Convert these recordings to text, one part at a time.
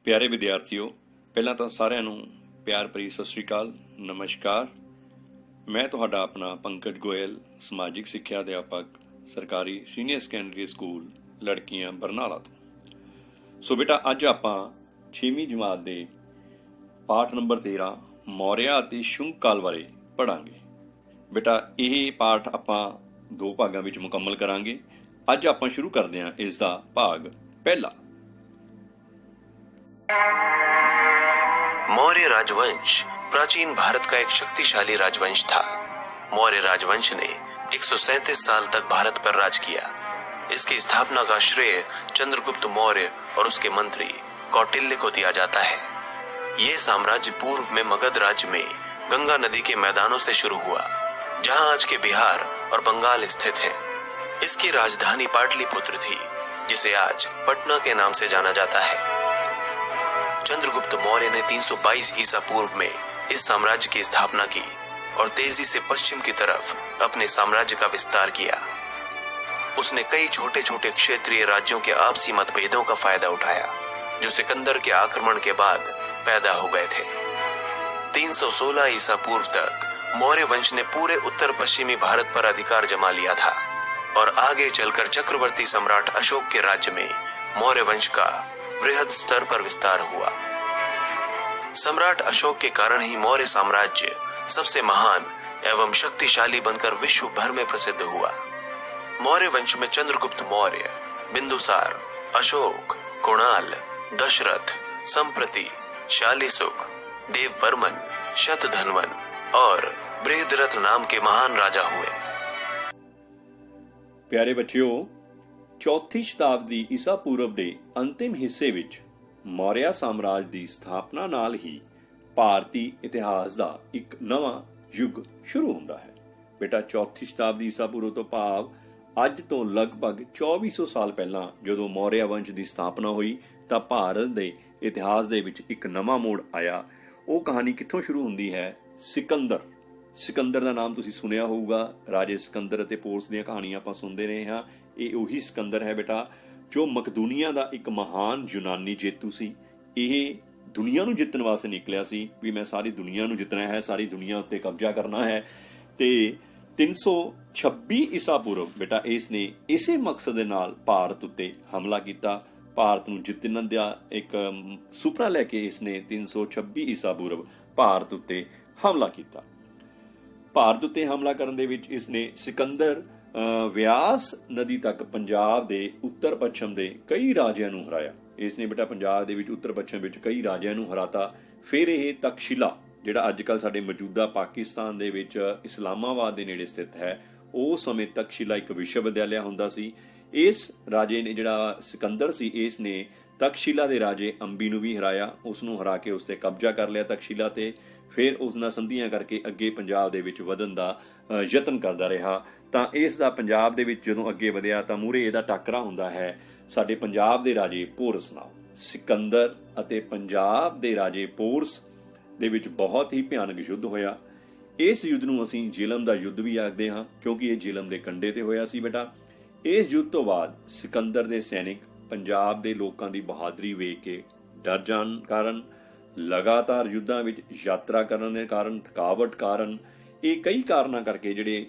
ਪਿਆਰੇ ਵਿਦਿਆਰਥੀਓ, ਪਹਿਲਾਂ ਤਾਂ ਸਾਰਿਆਂ ਨੂੰ ਪਿਆਰ ਭਰੀ ਸਤਿ ਸ੍ਰੀ ਅਕਾਲ, ਨਮਸਕਾਰ। ਮੈਂ ਤੁਹਾਡਾ ਆਪਣਾ ਪੰਕਜ ਗੋਇਲ, ਸਮਾਜਿਕ ਸਿੱਖਿਆ ਅਧਿਆਪਕ, ਸਰਕਾਰੀ ਸੀਨੀਅਰ ਸੈਕੰਡਰੀ ਸਕੂਲ ਲੜਕੀਆਂ ਬਰਨਾਲਾ ਤੋਂ। ਸੋ ਬੇਟਾ, ਅੱਜ ਆਪਾਂ 6ਵੀਂ ਜਮਾਤ ਦੇ ਪਾਠ ਨੰਬਰ 13 ਮੌਰਿਆ ਅਤੇ ਸ਼ੁੰਗ ਕਾਲ ਬਾਰੇ ਪੜ੍ਹਾਂਗੇ। ਬੇਟਾ, ਇਹ ਪਾਠ ਆਪਾਂ ਦੋ ਭਾਗਾਂ ਵਿੱਚ ਮੁਕੰਮਲ ਕਰਾਂਗੇ। ਅੱਜ ਆਪਾਂ ਸ਼ੁਰੂ ਕਰਦੇ ਹਾਂ ਇਸ ਦਾ ਭਾਗ ਪਹਿਲਾ। मौर्य राजवंश प्राचीन भारत का एक शक्तिशाली राजवंश था। मौर्य राजवंश ने 137 साल तक भारत पर राज किया। इसकी स्थापना का श्रेय चंद्रगुप्त मौर्य और उसके मंत्री कौटिल्य को दिया जाता है। ये साम्राज्य पूर्व में मगध राज्य में गंगा नदी के मैदानों से शुरू हुआ, जहां आज के बिहार और बंगाल स्थित है। इसकी राजधानी पाटलिपुत्र थी, जिसे आज पटना के नाम से जाना जाता है। चंद्रगुप्त मौर्य ने 322 ईसा पूर्व में इस साम्राज्य की स्थापना की और तेजी से पश्चिम की तरफ अपने साम्राज्य का विस्तार किया। उसने कई छोटे छोटे क्षेत्रीय राज्यों के आपसी मतभेदों का फायदा उठाया, जो सिकंदर के आक्रमण के बाद पैदा हो गए थे। 316 ईसा पूर्व तक मौर्य वंश ने पूरे उत्तर पश्चिमी भारत पर अधिकार जमा लिया था और आगे चलकर चक्रवर्ती सम्राट अशोक के राज्य में मौर्य वंश का वृहद स्तर पर विस्तार हुआ। सम्राट अशोक के कारण ही मौर्य साम्राज्य सबसे महान एवं शक्तिशाली बनकर विश्व भर में प्रसिद्ध हुआ। मौर्य वंश में चंद्रगुप्त मौर्य, बिंदुसार, अशोक, कुणाल, दशरथ, संप्रति, शालिसुक, देववर्मन, शतधन्वन और बृहद्रथ नाम के महान राजा हुए। ਪਿਆਰੇ ਬੱਚਿਓ, ਚੌਥੀ ਸ਼ਤਾਬਦੀ ਈਸਾ ਪੂਰਵ ਦੇ ਅੰਤਿਮ ਹਿੱਸੇ ਵਿੱਚ ਮੌਰਿਆ ਸਾਮਰਾਜ ਦੀ ਸਥਾਪਨਾ ਨਾਲ ਹੀ ਭਾਰਤੀ ਇਤਿਹਾਸ ਦਾ ਇੱਕ ਨਵਾਂ ਯੁੱਗ ਸ਼ੁਰੂ ਹੁੰਦਾ ਹੈ। ਬੇਟਾ, ਚੌਥੀ ਸ਼ਤਾਬਦੀ ਈਸਾ ਪੂਰਵ ਤੋਂ ਭਾਵ ਅੱਜ ਤੋਂ ਲਗਭਗ 2400 ਸਾਲ ਪਹਿਲਾਂ ਜਦੋਂ ਮੌਰਿਆ ਵੰਸ਼ ਦੀ ਸਥਾਪਨਾ ਹੋਈ ਤਾਂ ਭਾਰਤ ਦੇ ਇਤਿਹਾਸ ਦੇ ਵਿੱਚ ਇੱਕ ਨਵਾਂ ਮੋੜ ਆਇਆ। ਉਹ ਕਹਾਣੀ ਕਿੱਥੋਂ ਸ਼ੁਰੂ ਹੁੰਦੀ ਹੈ? ਸਿਕੰਦਰ ਦਾ ਨਾਮ ਤੁਸੀਂ ਸੁਣਿਆ ਹੋਊਗਾ। ਰਾਜੇ ਸਿਕੰਦਰ ਅਤੇ ਪੋਰਸ ਦੀਆਂ ਕਹਾਣੀਆਂ ਆਪਾਂ ਸੁਣਦੇ ਰਹੇ ਹਾਂ। ਇਹ ਉਹੀ ਸਿਕੰਦਰ ਹੈ ਬੇਟਾ, ਜੋ ਮਕਦੂਨੀਆ ਦਾ ਇੱਕ ਮਹਾਨ ਯੂਨਾਨੀ ਜੇਤੂ ਸੀ। ਇਹ ਦੁਨੀਆ ਨੂੰ ਜਿੱਤਣ ਵਾਸਤੇ ਨਿਕਲਿਆ ਸੀ ਵੀ ਮੈਂ ਸਾਰੀ ਦੁਨੀਆ ਨੂੰ ਜਿੱਤਣਾ ਹੈ, ਸਾਰੀ ਦੁਨੀਆ ਉੱਤੇ ਕਬਜ਼ਾ ਕਰਨਾ ਹੈ। ਤੇ 326 ਈਸਾ ਪੂਰਵ ਬੇਟਾ ਇਸ ਨੇ ਇਸੇ ਮਕਸਦ ਦੇ ਨਾਲ ਭਾਰਤ ਉੱਤੇ ਹਮਲਾ ਕੀਤਾ। ਭਾਰਤ ਨੂੰ ਜਿੱਤਣ ਦਾ ਇੱਕ ਸੁਪਨਾ ਲੈ ਕੇ ਇਸ ਨੇ 326 ਈਸਾ ਪੂਰਵ ਭਾਰਤ ਉੱਤੇ ਹਮਲਾ ਕੀਤਾ। ਭਾਰਤ ਉੱਤੇ ਹਮਲਾ ਕਰਨ ਦੇ ਵਿੱਚ ਇਸ ਨੇ ਸਿਕੰਦਰ ਵਿਆਸ ਨਦੀ ਤੱਕ ਪੰਜਾਬ ਦੇ ਉੱਤਰ ਪੱਛਮ ਦੇ ਕਈ ਰਾਜਿਆਂ ਨੂੰ ਹਰਾਇਆ। ਇਸ ਨੇ ਬੇਟਾ ਪੰਜਾਬ ਦੇ ਵਿੱਚ ਉੱਤਰ ਪੱਛਮ ਵਿੱਚ ਕਈ ਰਾਜਿਆਂ ਨੂੰ ਹਰਾਤਾ। ਫਿਰ ਇਹ ਤਕਸ਼ਿਲਾ, ਜਿਹੜਾ ਅੱਜ ਕੱਲ੍ਹ ਸਾਡੇ ਮੌਜੂਦਾ ਪਾਕਿਸਤਾਨ ਦੇ ਵਿੱਚ ਇਸਲਾਮਾਬਾਦ ਦੇ ਨੇੜੇ ਸਥਿਤ ਹੈ, ਉਸ ਸਮੇਂ ਤਕਸ਼ਿਲਾ ਇੱਕ ਵਿਸ਼ਵ ਵਿਦਿਆਲਿਆ ਹੁੰਦਾ ਸੀ। ਇਸ ਰਾਜੇ ਨੇ, ਜਿਹੜਾ ਸਿਕੰਦਰ ਸੀ, ਇਸ ਨੇ ਤਕਸ਼ਿਲਾ ਦੇ ਰਾਜੇ ਅੰਬੀ ਨੂੰ ਵੀ ਹਰਾਇਆ। ਉਸ ਨੂੰ ਹਰਾ ਕੇ ਉਸ ਤੇ ਕਬਜ਼ਾ ਕਰ ਲਿਆ ਤਕਸ਼ਿਲਾ ਤੇ। ਫਿਰ ਉਸ ਨਾਲ ਸੰਧੀਆਂ ਕਰਕੇ ਅੱਗੇ ਪੰਜਾਬ ਦੇ ਵਿੱਚ ਵਧਣ ਦਾ ਯਤਨ ਕਰਦਾ ਰਿਹਾ। ਤਾਂ ਇਸ ਦਾ ਪੰਜਾਬ ਦੇ ਵਿੱਚ ਜਦੋਂ ਅੱਗੇ ਵਧਿਆ ਤਾਂ ਮੂਹਰੇ ਇਹਦਾ ਟਾਕਰਾ ਹੁੰਦਾ ਹੈ ਸਾਡੇ ਪੰਜਾਬ ਦੇ ਰਾਜੇ ਪੋਰਸ ਨਾਲ। ਸਿਕੰਦਰ ਅਤੇ ਪੰਜਾਬ ਦੇ ਰਾਜੇ ਪੋਰਸ ਦੇ ਵਿੱਚ ਬਹੁਤ ਹੀ ਭਿਆਨਕ ਯੁੱਧ ਹੋਇਆ। ਇਸ ਯੁੱਧ ਨੂੰ ਅਸੀਂ ਜਿਲਮ ਦਾ ਯੁੱਧ ਵੀ ਆਖਦੇ ਹਾਂ, ਕਿਉਂਕਿ ਇਹ ਜਿਲਮ ਦੇ ਕੰਢੇ ਤੇ ਹੋਇਆ ਸੀ ਬੇਟਾ। ਇਸ ਯੁੱਧ ਤੋਂ ਬਾਅਦ ਸਿਕੰਦਰ ਦੇ ਸੈਨਿਕ ਪੰਜਾਬ ਦੇ ਲੋਕਾਂ ਦੀ ਬਹਾਦਰੀ ਵੇਖ ਕੇ ਡਰ ਜਾਣ ਕਾਰਨ, ਲਗਾਤਾਰ ਯੁੱਧਾਂ ਵਿੱਚ ਯਾਤਰਾ ਕਰਨ ਦੇ ਕਾਰਨ, ਥਕਾਵਟ ਕਾਰਨ, ਇਹ ਕਈ ਕਾਰਨਾਂ ਕਰਕੇ ਜਿਹੜੇ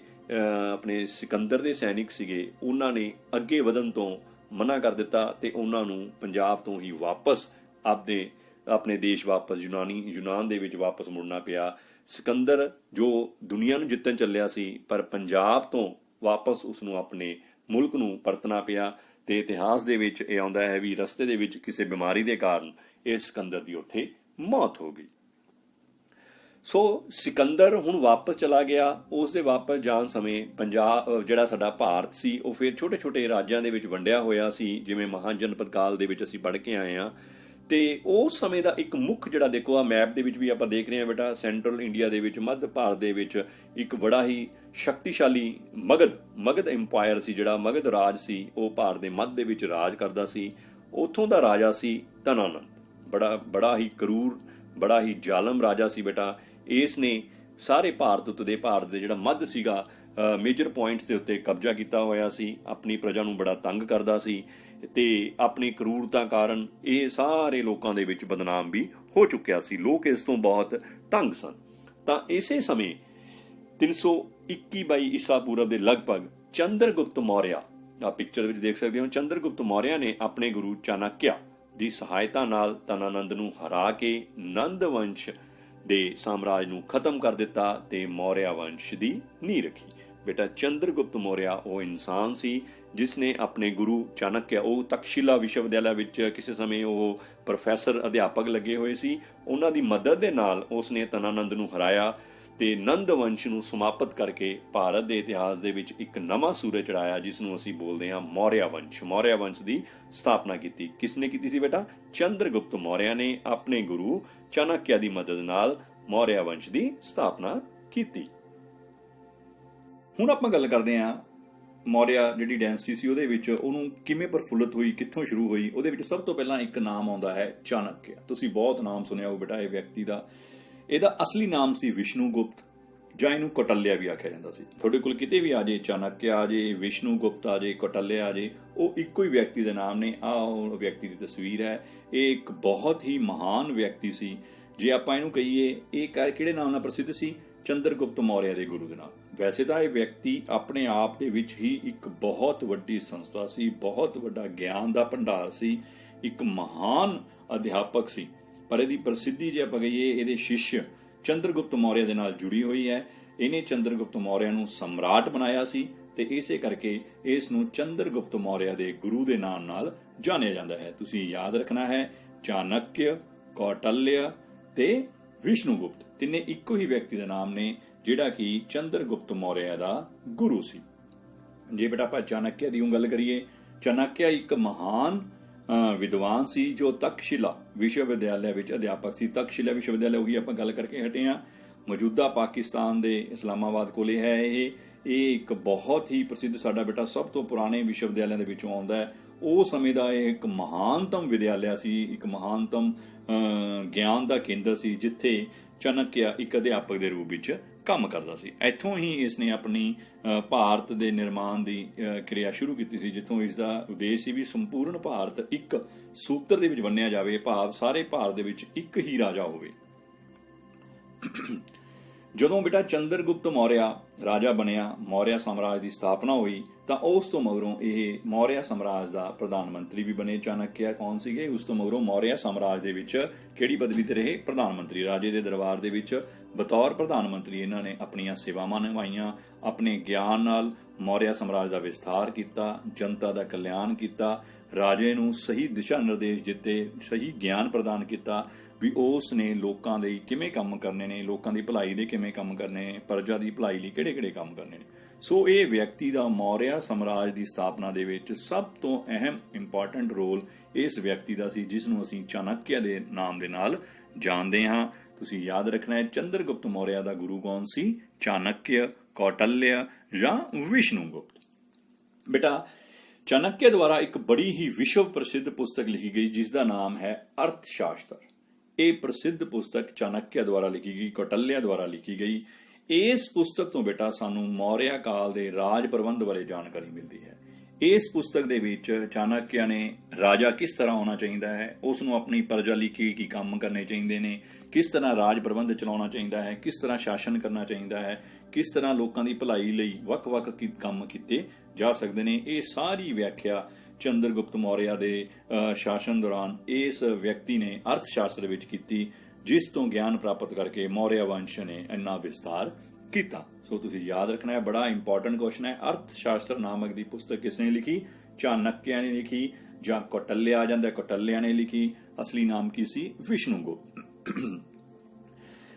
ਆਪਣੇ ਸਿਕੰਦਰ ਦੇ ਸੈਨਿਕ ਸੀਗੇ ਉਹਨਾਂ ਨੇ ਅੱਗੇ ਵਧਣ ਤੋਂ ਮਨਾ ਕਰ ਦਿੱਤਾ ਤੇ ਉਹਨਾਂ ਨੂੰ ਪੰਜਾਬ ਤੋਂ ਹੀ ਵਾਪਸ ਆਪਣੇ ਦੇਸ਼ ਵਾਪਸ ਯੂਨਾਨ ਦੇ ਵਿੱਚ ਵਾਪਸ ਮੁੜਨਾ ਪਿਆ। ਸਿਕੰਦਰ ਜੋ ਦੁਨੀਆ ਨੂੰ ਜਿੱਤਣ ਚੱਲਿਆ ਸੀ, ਪਰ ਪੰਜਾਬ ਤੋਂ ਵਾਪਸ ਉਸਨੂੰ ਆਪਣੇ ਮੁਲਕ ਨੂੰ ਪਰਤਣਾ ਪਿਆ। ਤੇ ਇਤਿਹਾਸ ਦੇ ਵਿੱਚ ਇਹ ਆਉਂਦਾ ਹੈ ਵੀ ਰਸਤੇ ਦੇ ਵਿੱਚ ਕਿਸੇ ਬਿਮਾਰੀ ਦੇ ਕਾਰਨ ਇਹ ਸਿਕੰਦਰ ਦੀ ਉੱਥੇ ਮੌਤ ਹੋ ਗਈ। ਸੋ ਸਿਕੰਦਰ ਹੁਣ ਵਾਪਸ ਚਲਾ ਗਿਆ। ਉਸ ਦੇ ਵਾਪਸ ਜਾਣ ਸਮੇਂ ਪੰਜਾਬ, ਜਿਹੜਾ ਸਾਡਾ ਭਾਰਤ ਸੀ, ਉਹ ਫਿਰ ਛੋਟੇ ਛੋਟੇ ਰਾਜਾਂ ਦੇ ਵਿੱਚ ਵੰਡਿਆ ਹੋਇਆ ਸੀ, ਜਿਵੇਂ ਮਹਾਜਨਪਦ ਕਾਲ ਦੇ ਵਿੱਚ ਅਸੀਂ ਪੜ੍ਹ ਕੇ ਆਏ ਹਾਂ। ਤੇ ਉਸ ਸਮੇਂ ਦਾ ਇੱਕ ਮੁੱਖ, ਜਿਹੜਾ ਦੇਖੋ ਆ ਮੈਪ ਦੇ ਵਿੱਚ ਵੀ ਆਪਾਂ ਦੇਖ ਰਹੇ ਹਾਂ ਬੇਟਾ, ਸੈਂਟਰਲ ਇੰਡੀਆ ਦੇ ਵਿੱਚ, ਮੱਧ ਭਾਰਤ ਦੇ ਵਿੱਚ ਇੱਕ ਬੜਾ ਹੀ ਸ਼ਕਤੀਸ਼ਾਲੀ ਮਗਧ ਇੰਪਾਇਰ ਸੀ। ਜਿਹੜਾ ਮਗਧ ਰਾਜ ਸੀ ਉਹ ਭਾਰਤ ਦੇ ਮੱਧ ਦੇ ਵਿੱਚ ਰਾਜ ਕਰਦਾ ਸੀ। ਉੱਥੋਂ ਦਾ ਰਾਜਾ ਸੀ ਧਨਾਨੰਦ। ਬੜਾ ਹੀ ਕਰੂਰ, ਬੜਾ ਹੀ ਜ਼ਾਲਮ ਰਾਜਾ ਸੀ ਬੇਟਾ। ਇਸ ਨੇ ਸਾਰੇ ਭਾਰਤ ਉੱਤੇ, ਭਾਰਤ ਦੇ ਜਿਹੜਾ ਮੱਧ ਸੀਗਾ ਮੇਜਰ ਪੁਆਇੰਟਸ ਦੇ ਉੱਤੇ ਕਬਜ਼ਾ ਕੀਤਾ ਹੋਇਆ ਸੀ, ਆਪਣੀ ਪ੍ਰਜਾ ਨੂੰ ਬੜਾ ਤੰਗ ਕਰਦਾ ਸੀ ਤੇ ਆਪਣੀ ਕਰੂਰਤਾ ਕਾਰਨ ਇਹ ਸਾਰੇ ਲੋਕਾਂ ਦੇ ਵਿੱਚ ਬਦਨਾਮ ਵੀ ਹੋ ਚੁੱਕਿਆ ਸੀ। ਲੋਕ ਇਸ ਤੋਂ ਬਹੁਤ ਤੰਗ ਸਨ। ਤਾਂ ਇਸੇ ਸਮੇਂ 321 ਈਸਾ ਪੂਰਵ ਦੇ ਲਗਭਗ ਚੰਦਰਗੁਪਤ ਮੌਰਿਆ, ਆ ਪਿਕਚਰ ਵਿੱਚ ਦੇਖ ਸਕਦੇ ਹੋ, ਚੰਦਰਗੁਪਤ ਮੌਰਿਆ ਨੇ ਆਪਣੇ ਗੁਰੂ ਚਾਣਕਿਆ ਦੀ ਸਹਾਇਤਾ ਨਾਲ ਧਨਾਨੰਦ ਨੂੰ ਹਰਾ ਕੇ ਨੰਦ ਵੰਸ਼ ਦੇ ਸਾਮਰਾਜ ਨੂੰ ਖਤਮ ਕਰ ਦਿੱਤਾ ਤੇ ਮੌਰਿਆ ਵੰਸ਼ ਦੀ ਨੀਂਹ ਰੱਖੀ। ਬੇਟਾ ਚੰਦਰਗੁਪਤ ਮੌਰਿਆ ਉਹ ਇਨਸਾਨ ਸੀ ਜਿਸ ਨੇ ਆਪਣੇ ਗੁਰੂ ਚਾਣਕਿਆ, ਉਹ ਤਕਸ਼ਿਲਾ ਵਿਸ਼ਵਵਿਦਿਆਲਾ ਵਿੱਚ ਕਿਸੇ ਸਮੇਂ ਉਹ ਪ੍ਰੋਫੈਸਰ ਅਧਿਆਪਕ ਲੱਗੇ ਹੋਏ ਸੀ, ਉਹਨਾਂ ਦੀ ਮਦਦ ਦੇ ਨਾਲ ਉਸਨੇ ਧਨਾਨੰਦ ਨੂੰ ਹਰਾਇਆ ਤੇ ਨੰਦ ਵੰਸ਼ ਨੂੰ ਸਮਾਪਤ ਕਰਕੇ ਭਾਰਤ ਦੇ ਇਤਿਹਾਸ ਦੇ ਵਿੱਚ ਇੱਕ ਨਵਾਂ ਸੂਰਜ ਚੜਾਇਆ ਜਿਸ ਨੂੰ ਅਸੀਂ ਬੋਲਦੇ ਹਾਂ ਮੌਰਿਆ ਵੰਸ਼। ਮੌਰਿਆ ਵੰਸ਼ ਦੀ ਸਥਾਪਨਾ ਕੀਤੀ। ਕਿਸ ਨੇ ਕੀਤੀ ਸੀ ਬੇਟਾ? ਚੰਦਰਗੁਪਤ ਮੌਰਿਆ ਨੇ ਆਪਣੇ ਗੁਰੂ ਚਾਣਕਿਆ ਦੀ ਮਦਦ ਨਾਲ ਮੌਰਿਆ ਵੰਸ਼ ਦੀ ਸਥਾਪਨਾ ਕੀਤੀ। ਹੁਣ ਆਪਾਂ ਗੱਲ ਕਰਦੇ ਹਾਂ ਮੌਰਿਆ ਜਿਹੜੀ ਡਾਇਨੈਸਟੀ ਸੀ ਉਹਦੇ ਵਿੱਚ ਉਹਨੂੰ ਕਿਵੇਂ ਪ੍ਰਫੁੱਲਤ ਹੋਈ, ਕਿੱਥੋਂ ਸ਼ੁਰੂ ਹੋਈ। ਉਹਦੇ ਵਿੱਚ ਸਭ ਤੋਂ ਪਹਿਲਾਂ ਇੱਕ ਨਾਮ ਆਉਂਦਾ ਹੈ ਚਾਣਕਿਆ। ਤੁਸੀਂ ਬਹੁਤ ਨਾਮ ਸੁਣਿਆ ਹੋ ਬੇਟਾ ਇਹ ਵਿਅਕਤੀ ਦਾ। ਇਹਦਾ ਅਸਲੀ ਨਾਮ ਸੀ ਵਿਸ਼ਨੂਗੁਪਤ, ਜਾਂ ਇਹਨੂੰ ਕੌਟਲਿਆ ਵੀ ਆਖਿਆ ਜਾਂਦਾ ਸੀ। ਤੁਹਾਡੇ ਕੋਲ ਕਿਤੇ ਵੀ ਆ ਜੇ ਚਾਣਕਿਆ ਆ ਜੇ, ਵਿਸ਼ਨੂਗੁਪਤ ਆ ਜੇ, ਕੌਟਲਿਆ ਆ ਜੇ, ਉਹ ਇੱਕੋ ਹੀ ਵਿਅਕਤੀ ਦੇ ਨਾਮ ਨੇ। ਆਹ ਉਹ ਵਿਅਕਤੀ ਦੀ ਤਸਵੀਰ ਹੈ। ਇਹ ਇੱਕ ਬਹੁਤ ਹੀ ਮਹਾਨ ਵਿਅਕਤੀ ਸੀ। ਜੇ ਆਪਾਂ ਇਹਨੂੰ ਕਹੀਏ ਇਹ ਕਿਹੜੇ ਨਾਮ ਨਾਲ ਪ੍ਰਸਿੱਧ ਸੀ? ਚੰਦਰਗੁਪਤ ਮੌਰਿਆ ਦੇ ਗੁਰੂ ਦੇ ਨਾਲ। ਵੈਸੇ ਤਾਂ ਇਹ ਵਿਅਕਤੀ ਆਪਣੇ ਆਪ ਦੇ ਵਿੱਚ ਹੀ ਇੱਕ ਬਹੁਤ ਵੱਡੀ ਸੰਸਥਾ ਸੀ, ਬਹੁਤ ਵੱਡਾ ਗਿਆਨ ਦਾ ਭੰਡਾਰ ਸੀ, ਇੱਕ ਮਹਾਨ ਅਧਿਆਪਕ ਸੀ। ਪਰ ਇਹਦੀ ਪ੍ਰਸਿੱਧੀ ਜੇ ਆਪਾਂ ਕਹੀਏ ਇਹਦੇ ਸ਼ਿਸ਼ ਚੰਦਰਗੁਪਤ ਮੌਰਿਆ ਦੇ ਨਾਲ ਜੁੜੀ ਹੋਈ ਹੈ। ਇਹਨੇ ਚੰਦਰਗੁਪਤ ਮੌਰਿਆ ਨੂੰ ਸਮਰਾਟ ਬਣਾਇਆ ਸੀ ਤੇ ਇਸੇ ਕਰਕੇ ਇਸ ਨੂੰ ਚੰਦਰਗੁਪਤ ਮੌਰਿਆ ਦੇ ਗੁਰੂ ਦੇ ਨਾਮ ਨਾਲ ਜਾਣਿਆ ਜਾਂਦਾ ਹੈ। ਤੁਸੀਂ ਯਾਦ ਰੱਖਣਾ ਹੈ ਚਾਣਕਿਆ, ਕੌਟਲਿਆ ਤੇ ਵਿਸ਼ਨੂਗੁਪਤ ਤਿੰਨੇ ਇੱਕੋ ਹੀ ਵਿਅਕਤੀ ਦਾ ਨਾਮ ਨੇ ਜਿਹੜਾ ਕਿ ਚੰਦਰਗੁਪਤ ਮੌਰਿਆ ਦਾ ਗੁਰੂ ਸੀ। ਜੇ ਬੇਟਾ ਆਪਾਂ ਚਾਣਕਿਆ ਦੀ ਗੱਲ ਕਰੀਏ, ਚਾਣਕਿਆ ਇੱਕ ਮਹਾਨ ਵਿਦਵਾਨ ਸੀ ਜੋ ਤਕਸ਼ਿਲਾ ਵਿਸ਼ਵਵਿਦਿਆਲਾ ਵਿੱਚ ਅਧਿਆਪਕ ਸੀ। ਤਕਸ਼ਿਲਾ ਵਿਸ਼ਵਵਿਦਿਆਲਾ ਉਹੀ ਆਪਾਂ ਗੱਲ ਕਰਕੇ ਹਟੇ ਹਾਂ, ਮੌਜੂਦਾ ਪਾਕਿਸਤਾਨ ਦੇ ਇਸਲਾਮਾਬਾਦ ਕੋਲੇ ਹੈ। ਇਹ ਇੱਕ ਬਹੁਤ ਹੀ ਪ੍ਰਸਿੱਧ, ਸਾਡਾ ਬੇਟਾ ਸਭ ਤੋਂ ਪੁਰਾਣੇ ਵਿਸ਼ਵਵਿਦਿਆਲਿਆਂ ਦੇ ਵਿੱਚੋਂ ਆਉਂਦਾ ਹੈ। ਉਹ ਸਮੇਂ ਦਾ ਇਹ ਇੱਕ ਮਹਾਨਤਮ ਵਿਦਿਆਲਿਆ ਸੀ, ਇੱਕ ਮਹਾਨਤਮ ਗਿਆਨ ਦਾ ਕੇਂਦਰ ਸੀ ਜਿੱਥੇ ਚਾਣਕਿਆ ਇੱਕ ਅਧਿਆਪਕ ਦੇ ਰੂਪ ਵਿੱਚ ਕੰਮ ਕਰਦਾ ਸੀ। ਇੱਥੋਂ ਹੀ ਇਸ ਨੇ ਆਪਣੀ ਭਾਰਤ ਦੇ ਨਿਰਮਾਣ ਦੀ ਕਿਰਿਆ ਸ਼ੁਰੂ ਕੀਤੀ ਸੀ, ਜਿੱਥੋਂ ਇਸ ਦਾ ਉਦੇਸ਼ ਸੀ ਵੀ ਸੰਪੂਰਨ ਭਾਰਤ ਇੱਕ ਸੂਤਰ ਦੇ ਵਿੱਚ ਵੰਡਿਆ ਜਾਵੇ, ਭਾਵ ਸਾਰੇ ਭਾਰਤ ਦੇ ਵਿੱਚ ਇੱਕ ਹੀ ਰਾਜਾ ਹੋਵੇ। ਜਦੋਂ ਬੇਟਾ ਚੰਦਰਗੁਪਤ ਮੌਰਿਆ ਰਾਜਾ ਬਣਿਆ, ਮੌਰਿਆ ਸਾਮਰਾਜ ਦੀ ਸਥਾਪਨਾ ਹੋਈ, ਤਾਂ ਉਸ ਤੋਂ ਮਗਰੋਂ ਇਹ ਮੌਰਿਆ ਸਾਮਰਾਜ ਦਾ ਪ੍ਰਧਾਨ ਮੰਤਰੀ ਵੀ ਬਣੇ। ਚਾਣਕਿਆ ਕੌਣ ਸੀਗੇ? ਉਸ ਤੋਂ ਮਗਰੋਂ ਮੌਰਿਆ ਸਾਮਰਾਜ ਦੇ ਵਿੱਚ ਕਿਹੜੀ ਪਦਵੀ ਤੇ ਰਹੇ? ਪ੍ਰਧਾਨ ਮੰਤਰੀ। ਰਾਜੇ ਦੇ ਦਰਬਾਰ ਦੇ ਵਿੱਚ ਬਤੌਰ ਪ੍ਰਧਾਨ ਮੰਤਰੀ ਇਹਨਾਂ ਨੇ ਆਪਣੀਆਂ ਸੇਵਾਵਾਂ ਨਿਭਾਈਆਂ। ਆਪਣੇ ਗਿਆਨ ਨਾਲ ਮੌਰਿਆ ਸਾਮਰਾਜ ਦਾ ਵਿਸਥਾਰ ਕੀਤਾ, ਜਨਤਾ ਦਾ ਕਲਿਆਣ ਕੀਤਾ, ਰਾਜੇ ਨੂੰ ਸਹੀ ਦਿਸ਼ਾ ਨਿਰਦੇਸ਼ ਦਿੱਤੇ, ਸਹੀ ਗਿਆਨ ਪ੍ਰਦਾਨ ਕੀਤਾ ਵੀ ਉਸ ਨੇ ਲੋਕਾਂ ਲਈ ਕਿਵੇਂ ਕੰਮ ਕਰਨੇ ਨੇ, ਲੋਕਾਂ ਦੀ ਭਲਾਈ ਲਈ ਕਿਵੇਂ ਕੰਮ ਕਰਨੇ ਨੇ, ਪ੍ਰਜਾ ਦੀ ਭਲਾਈ ਲਈ ਕਿਹੜੇ-ਕਿਹੜੇ ਕੰਮ ਕਰਨੇ ਨੇ। ਸੋ ਇਹ ਵਿਅਕਤੀ ਦਾ ਮੌਰਿਆ ਸਾਮਰਾਜ ਦੀ ਸਥਾਪਨਾ ਦੇ ਵਿੱਚ ਸਭ ਤੋਂ ਅਹਿਮ ਇੰਪੋਰਟੈਂਟ ਰੋਲ ਇਸ ਵਿਅਕਤੀ ਦਾ ਸੀ, ਜਿਸ ਨੂੰ ਅਸੀਂ ਚਾਣਕਿਆ ਦੇ ਨਾਮ ਦੇ ਨਾਲ ਜਾਣਦੇ ਹਾਂ। ਤੁਸੀਂ ਯਾਦ ਰੱਖਣਾ ਹੈ ਚੰਦਰਗੁਪਤ ਮੌਰਿਆ ਦਾ ਗੁਰੂ ਕੌਣ ਸੀ? ਚਾਣਕਿਆ, ਕੌਟਲਿਆ ਜਾਂ ਵਿਸ਼ਨੂਗੁਪਤ। ਬੇਟਾ ਚਾਣਕਿਆ ਦੁਆਰਾ ਇੱਕ ਬੜੀ ਹੀ ਵਿਸ਼ਵ ਪ੍ਰਸਿੱਧ ਪੁਸਤਕ ਲਿਖੀ ਗਈ ਜਿਸ ਦਾ ਨਾਮ ਹੈ ਅਰਥ ਸ਼ਾਸਤਰ। ਇਹ ਪ੍ਰਸਿੱਧ ਪੁਸਤਕ ਚਾਣਕਿਆ ਦੁਆਰਾ ਲਿਖੀ ਗਈ, ਕੌਟਲਿਆ ਦੁਆਰਾ ਲਿਖੀ ਗਈ। ਇਸ ਪੁਸਤਕ ਤੋਂ ਬੇਟਾ ਸਾਨੂੰ ਮੌਰਿਆ ਕਾਲ ਦੇ ਰਾਜ ਪ੍ਰਬੰਧ ਬਾਰੇ ਜਾਣਕਾਰੀ ਮਿਲਦੀ ਹੈ। ਇਸ ਪੁਸਤਕ ਦੇ ਵਿੱਚ ਚਾਣਕਿਆ ਨੇ ਰਾਜਾ ਕਿਸ ਤਰ੍ਹਾਂ ਹੋਣਾ ਚਾਹੀਦਾ ਹੈ, ਉਸ ਨੂੰ ਆਪਣੀ ਪ੍ਰਜਾ ਲਈ ਕੀ ਕੰਮ ਕਰਨੇ ਚਾਹੀਦੇ ਨੇ, ਕਿਸ ਤਰ੍ਹਾਂ ਰਾਜ ਪ੍ਰਬੰਧ ਚਲਾਉਣਾ ਚਾਹੀਦਾ ਹੈ, ਕਿਸ ਤਰ੍ਹਾਂ ਸ਼ਾਸਨ ਕਰਨਾ ਚਾਹੀਦਾ ਹੈ, ਕਿਸ ਤਰ੍ਹਾਂ ਲੋਕਾਂ ਦੀ ਭਲਾਈ ਲਈ ਵੱਖ-ਵੱਖ ਕੰਮ ਕੀਤੇ ਜਾ ਸਕਦੇ ਨੇ। ਇਹ ਸਾਰੀ ਵਿਆਖਿਆ ਚੰਦਰਗੁਪਤ ਮੌਰਿਆ ਦੇ ਸ਼ਾਸਨ ਦੌਰਾਨ ਇਸ ਵਿਅਕਤੀ ਨੇ ਅਰਥ ਸ਼ਾਸਤਰ ਵਿੱਚ ਕੀਤੀ, ਜਿਸ ਤੋਂ ਗਿਆਨ ਪ੍ਰਾਪਤ ਕਰਕੇ ਮੌਰਿਆ ਵੰਸ਼ ਨੇ ਇੰਨਾ ਵਿਸਤਾਰ ਕੀਤਾ। ਸੋ ਤੁਸੀਂ ਯਾਦ ਰੱਖਣਾ ਹੈ, ਬੜਾ ਇੰਪੋਰਟੈਂਟ ਕੁਐਸਚਨ ਹੈ। ਅਰਥ ਸ਼ਾਸਤਰ ਨਾਮਕ ਦੀ ਪੁਸਤਕ ਕਿਸ ਨੇ ਲਿਖੀ? ਚਾਣਕਿਆ ਨੇ ਲਿਖੀ ਜਾਂ ਕੌਟਲਿਆ ਆ ਜਾਂਦਾ? ਕੌਟਲਿਆ ਨੇ ਲਿਖੀ। ਅਸਲੀ ਨਾਮ ਕੀ ਸੀ? ਵਿਸ਼ਨੂਗੁਪਤ।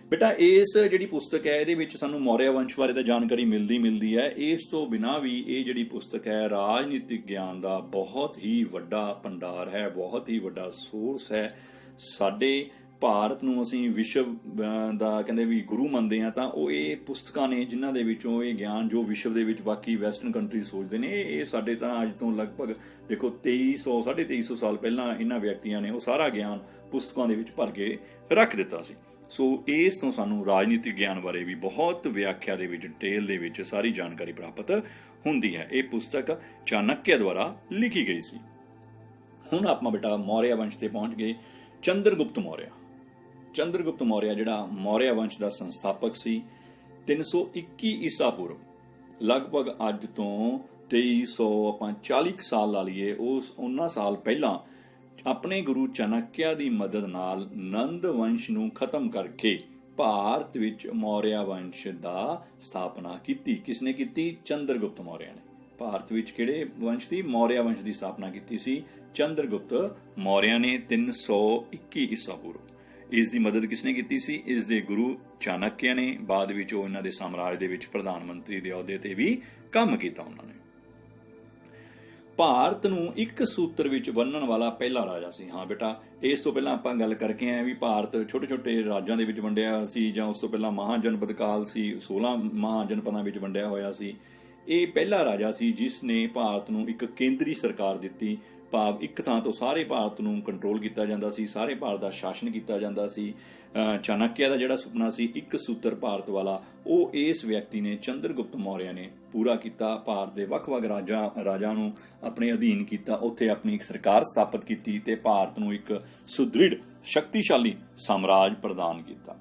ਬੇਟਾ ਇਸ ਜਿਹੜੀ ਪੁਸਤਕ ਹੈ ਇਹਦੇ ਵਿੱਚ ਸਾਨੂੰ ਮੌਰਿਆ ਵੰਸ਼ ਬਾਰੇ ਤਾਂ ਜਾਣਕਾਰੀ ਮਿਲਦੀ ਹੈ। ਇਸ ਤੋਂ ਬਿਨਾਂ ਵੀ ਇਹ ਜਿਹੜੀ ਪੁਸਤਕ ਹੈ ਰਾਜਨੀਤਿਕ ਗਿਆਨ ਦਾ ਬਹੁਤ ਹੀ ਵੱਡਾ ਭੰਡਾਰ ਹੈ, ਬਹੁਤ ਹੀ ਵੱਡਾ ਸੋਰਸ ਹੈ। ਸਾਡੇ ਭਾਰਤ ਨੂੰ ਅਸੀਂ ਵਿਸ਼ਵ ਦਾ ਕਹਿੰਦੇ ਵੀ ਗੁਰੂ ਮੰਨਦੇ ਆ, ਤਾਂ ਉਹ ਇਹ ਪੁਸਤਕਾਂ ਨੇ ਜਿਨ੍ਹਾਂ ਦੇ ਵਿੱਚੋਂ ਇਹ ਗਿਆਨ ਜੋ ਵਿਸ਼ਵ ਦੇ ਵਿੱਚ ਬਾਕੀ ਵੈਸਟਰਨ ਕੰਟਰੀ ਸੋਚਦੇ ਨੇ, ਇਹ ਸਾਡੇ ਤਾਂ ਅੱਜ ਤੋਂ ਲਗਭਗ ਦੇਖੋ 2300 ਸਾਲ ਪਹਿਲਾਂ ਇਹਨਾਂ ਵਿਅਕਤੀਆਂ ਨੇ ਉਹ ਸਾਰਾ ਗਿਆਨ ਪੁਸਤਕਾਂ ਦੇ ਵਿੱਚ ਭਰ ਕੇ ਰੱਖ ਦਿੱਤਾ ਸੀ। ਸੋ ਇਸ ਤੋਂ ਸਾਨੂੰ ਰਾਜਨੀਤਿਕ ਗਿਆਨ ਬਾਰੇ ਵੀ ਬਹੁਤ ਵਿਆਖਿਆ ਦੇ ਵਿੱਚ ਡਿਟੇਲ ਦੇ ਵਿੱਚ ਸਾਰੀ ਜਾਣਕਾਰੀ ਪ੍ਰਾਪਤ ਹੁੰਦੀ ਹੈ। ਇਹ ਪੁਸਤਕ ਚਾਣਕਿਆ ਦੁਆਰਾ ਲਿਖੀ ਗਈ ਸੀ। ਹੁਣ ਆਪਾਂ ਬੇਟਾ ਮੌਰਿਆ ਵੰਸ਼ ਤੇ ਪਹੁੰਚ ਗਏ। ਚੰਦਰਗੁਪਤ ਮੌਰਿਆ ਜਿਹੜਾ ਮੌਰਿਆ ਵੰਸ਼ ਦਾ ਸੰਸਥਾਪਕ ਸੀ, 321 ਈਸਾ ਪੂਰਵ, ਲਗਭਗ ਅੱਜ ਤੋਂ 2340 ਸਾਲ ਲਾ ਲਈਏ, ਉਹਨਾਂ ਸਾਲ ਪਹਿਲਾਂ ਆਪਣੇ ਗੁਰੂ ਚਾਣਕਿਆ ਦੀ ਮਦਦ ਨਾਲ ਨੰਦ ਵੰਸ਼ ਨੂੰ ਖਤਮ ਕਰਕੇ ਭਾਰਤ ਵਿੱਚ ਮੌਰਿਆ ਵੰਸ਼ ਦਾ ਸਥਾਪਨਾ ਕੀਤੀ। ਕਿਸਨੇ ਕੀਤੀ? ਚੰਦਰਗੁਪਤ ਮੌਰਿਆ ਨੇ। ਭਾਰਤ ਵਿੱਚ ਕਿਹੜੇ ਵੰਸ਼ ਦੀ? ਮੌਰਿਆ ਵੰਸ਼ ਦੀ ਸਥਾਪਨਾ ਕੀਤੀ ਸੀ ਚੰਦਰਗੁਪਤ ਮੌਰਿਆ ਨੇ 321 ਈਸਾ ਪੂਰਵ। ਇਸ ਦੀ ਮਦਦ ਕਿਸਨੇ ਕੀਤੀ ਸੀ? ਇਸ ਦੇ ਗੁਰੂ ਚਾਣਕਿਆ ਨੇ। ਬਾਅਦ ਵਿੱਚ ਉਹ ਇਹਨਾਂ ਦੇ ਸਾਮਰਾਜ ਦੇ ਵਿੱਚ ਪ੍ਰਧਾਨ ਮੰਤਰੀ ਦੇ ਅਹੁਦੇ ਤੇ ਵੀ ਕੰਮ ਕੀਤਾ ਉਹਨਾਂ ਨੇ। ਭਾਰਤ ਨੂੰ ਇੱਕ ਸੂਤਰ ਵਿੱਚ ਬੰਨਣ ਵਾਲਾ ਪਹਿਲਾ ਰਾਜਾ ਸੀ। ਹਾਂ ਬੇਟਾ, ਇਸ ਤੋਂ ਪਹਿਲਾਂ ਆਪਾਂ ਗੱਲ ਕਰਕੇ ਆਏ ਵੀ ਭਾਰਤ ਛੋਟੇ ਛੋਟੇ ਰਾਜਾਂ ਦੇ ਵਿੱਚ ਵੰਡਿਆ ਸੀ, ਜਾਂ ਉਸ ਤੋਂ ਪਹਿਲਾਂ ਮਹਾਜਨਪਦ ਕਾਲ ਸੀ, 16 ਮਹਾਜਨਪਦਾਂ ਵਿੱਚ ਵੰਡਿਆ ਹੋਇਆ ਸੀ। ਇਹ ਪਹਿਲਾ ਰਾਜਾ ਸੀ ਜਿਸ ਨੇ ਭਾਰਤ ਨੂੰ ਇੱਕ ਕੇਂਦਰੀ ਸਰਕਾਰ ਦਿੱਤੀ, ਭਾਵ ਇੱਕ ਥਾਂ ਤੋਂ ਸਾਰੇ ਭਾਰਤ ਨੂੰ ਕੰਟਰੋਲ ਕੀਤਾ ਜਾਂਦਾ ਸੀ, ਸਾਰੇ ਭਾਰਤ ਦਾ ਸ਼ਾਸਨ ਕੀਤਾ ਜਾਂਦਾ ਸੀ। ਚਾਣਕਿਆ ਦਾ ਜਿਹੜਾ ਸੁਪਨਾ ਸੀ ਇੱਕ ਸੂਤਰ ਭਾਰਤ ਵਾਲਾ, ਉਹ ਇਸ ਵਿਅਕਤੀ ਨੇ, ਚੰਦਰਗੁਪਤ ਮੌਰਿਆ ਨੇ ਪੂਰਾ ਕੀਤਾ। ਭਾਰਤ ਦੇ ਵੱਖ-ਵੱਖ ਰਾਜਾਂ ਨੂੰ ਆਪਣੇ ਅਧੀਨ ਕੀਤਾ, ਉੱਥੇ ਆਪਣੀ ਇੱਕ ਸਰਕਾਰ ਸਥਾਪਿਤ ਕੀਤੀ ਤੇ ਭਾਰਤ ਨੂੰ ਇੱਕ ਸੁਦ੍ਰਿੜ ਸ਼ਕਤੀਸ਼ਾਲੀ ਸਾਮਰਾਜ ਪ੍ਰਦਾਨ ਕੀਤਾ।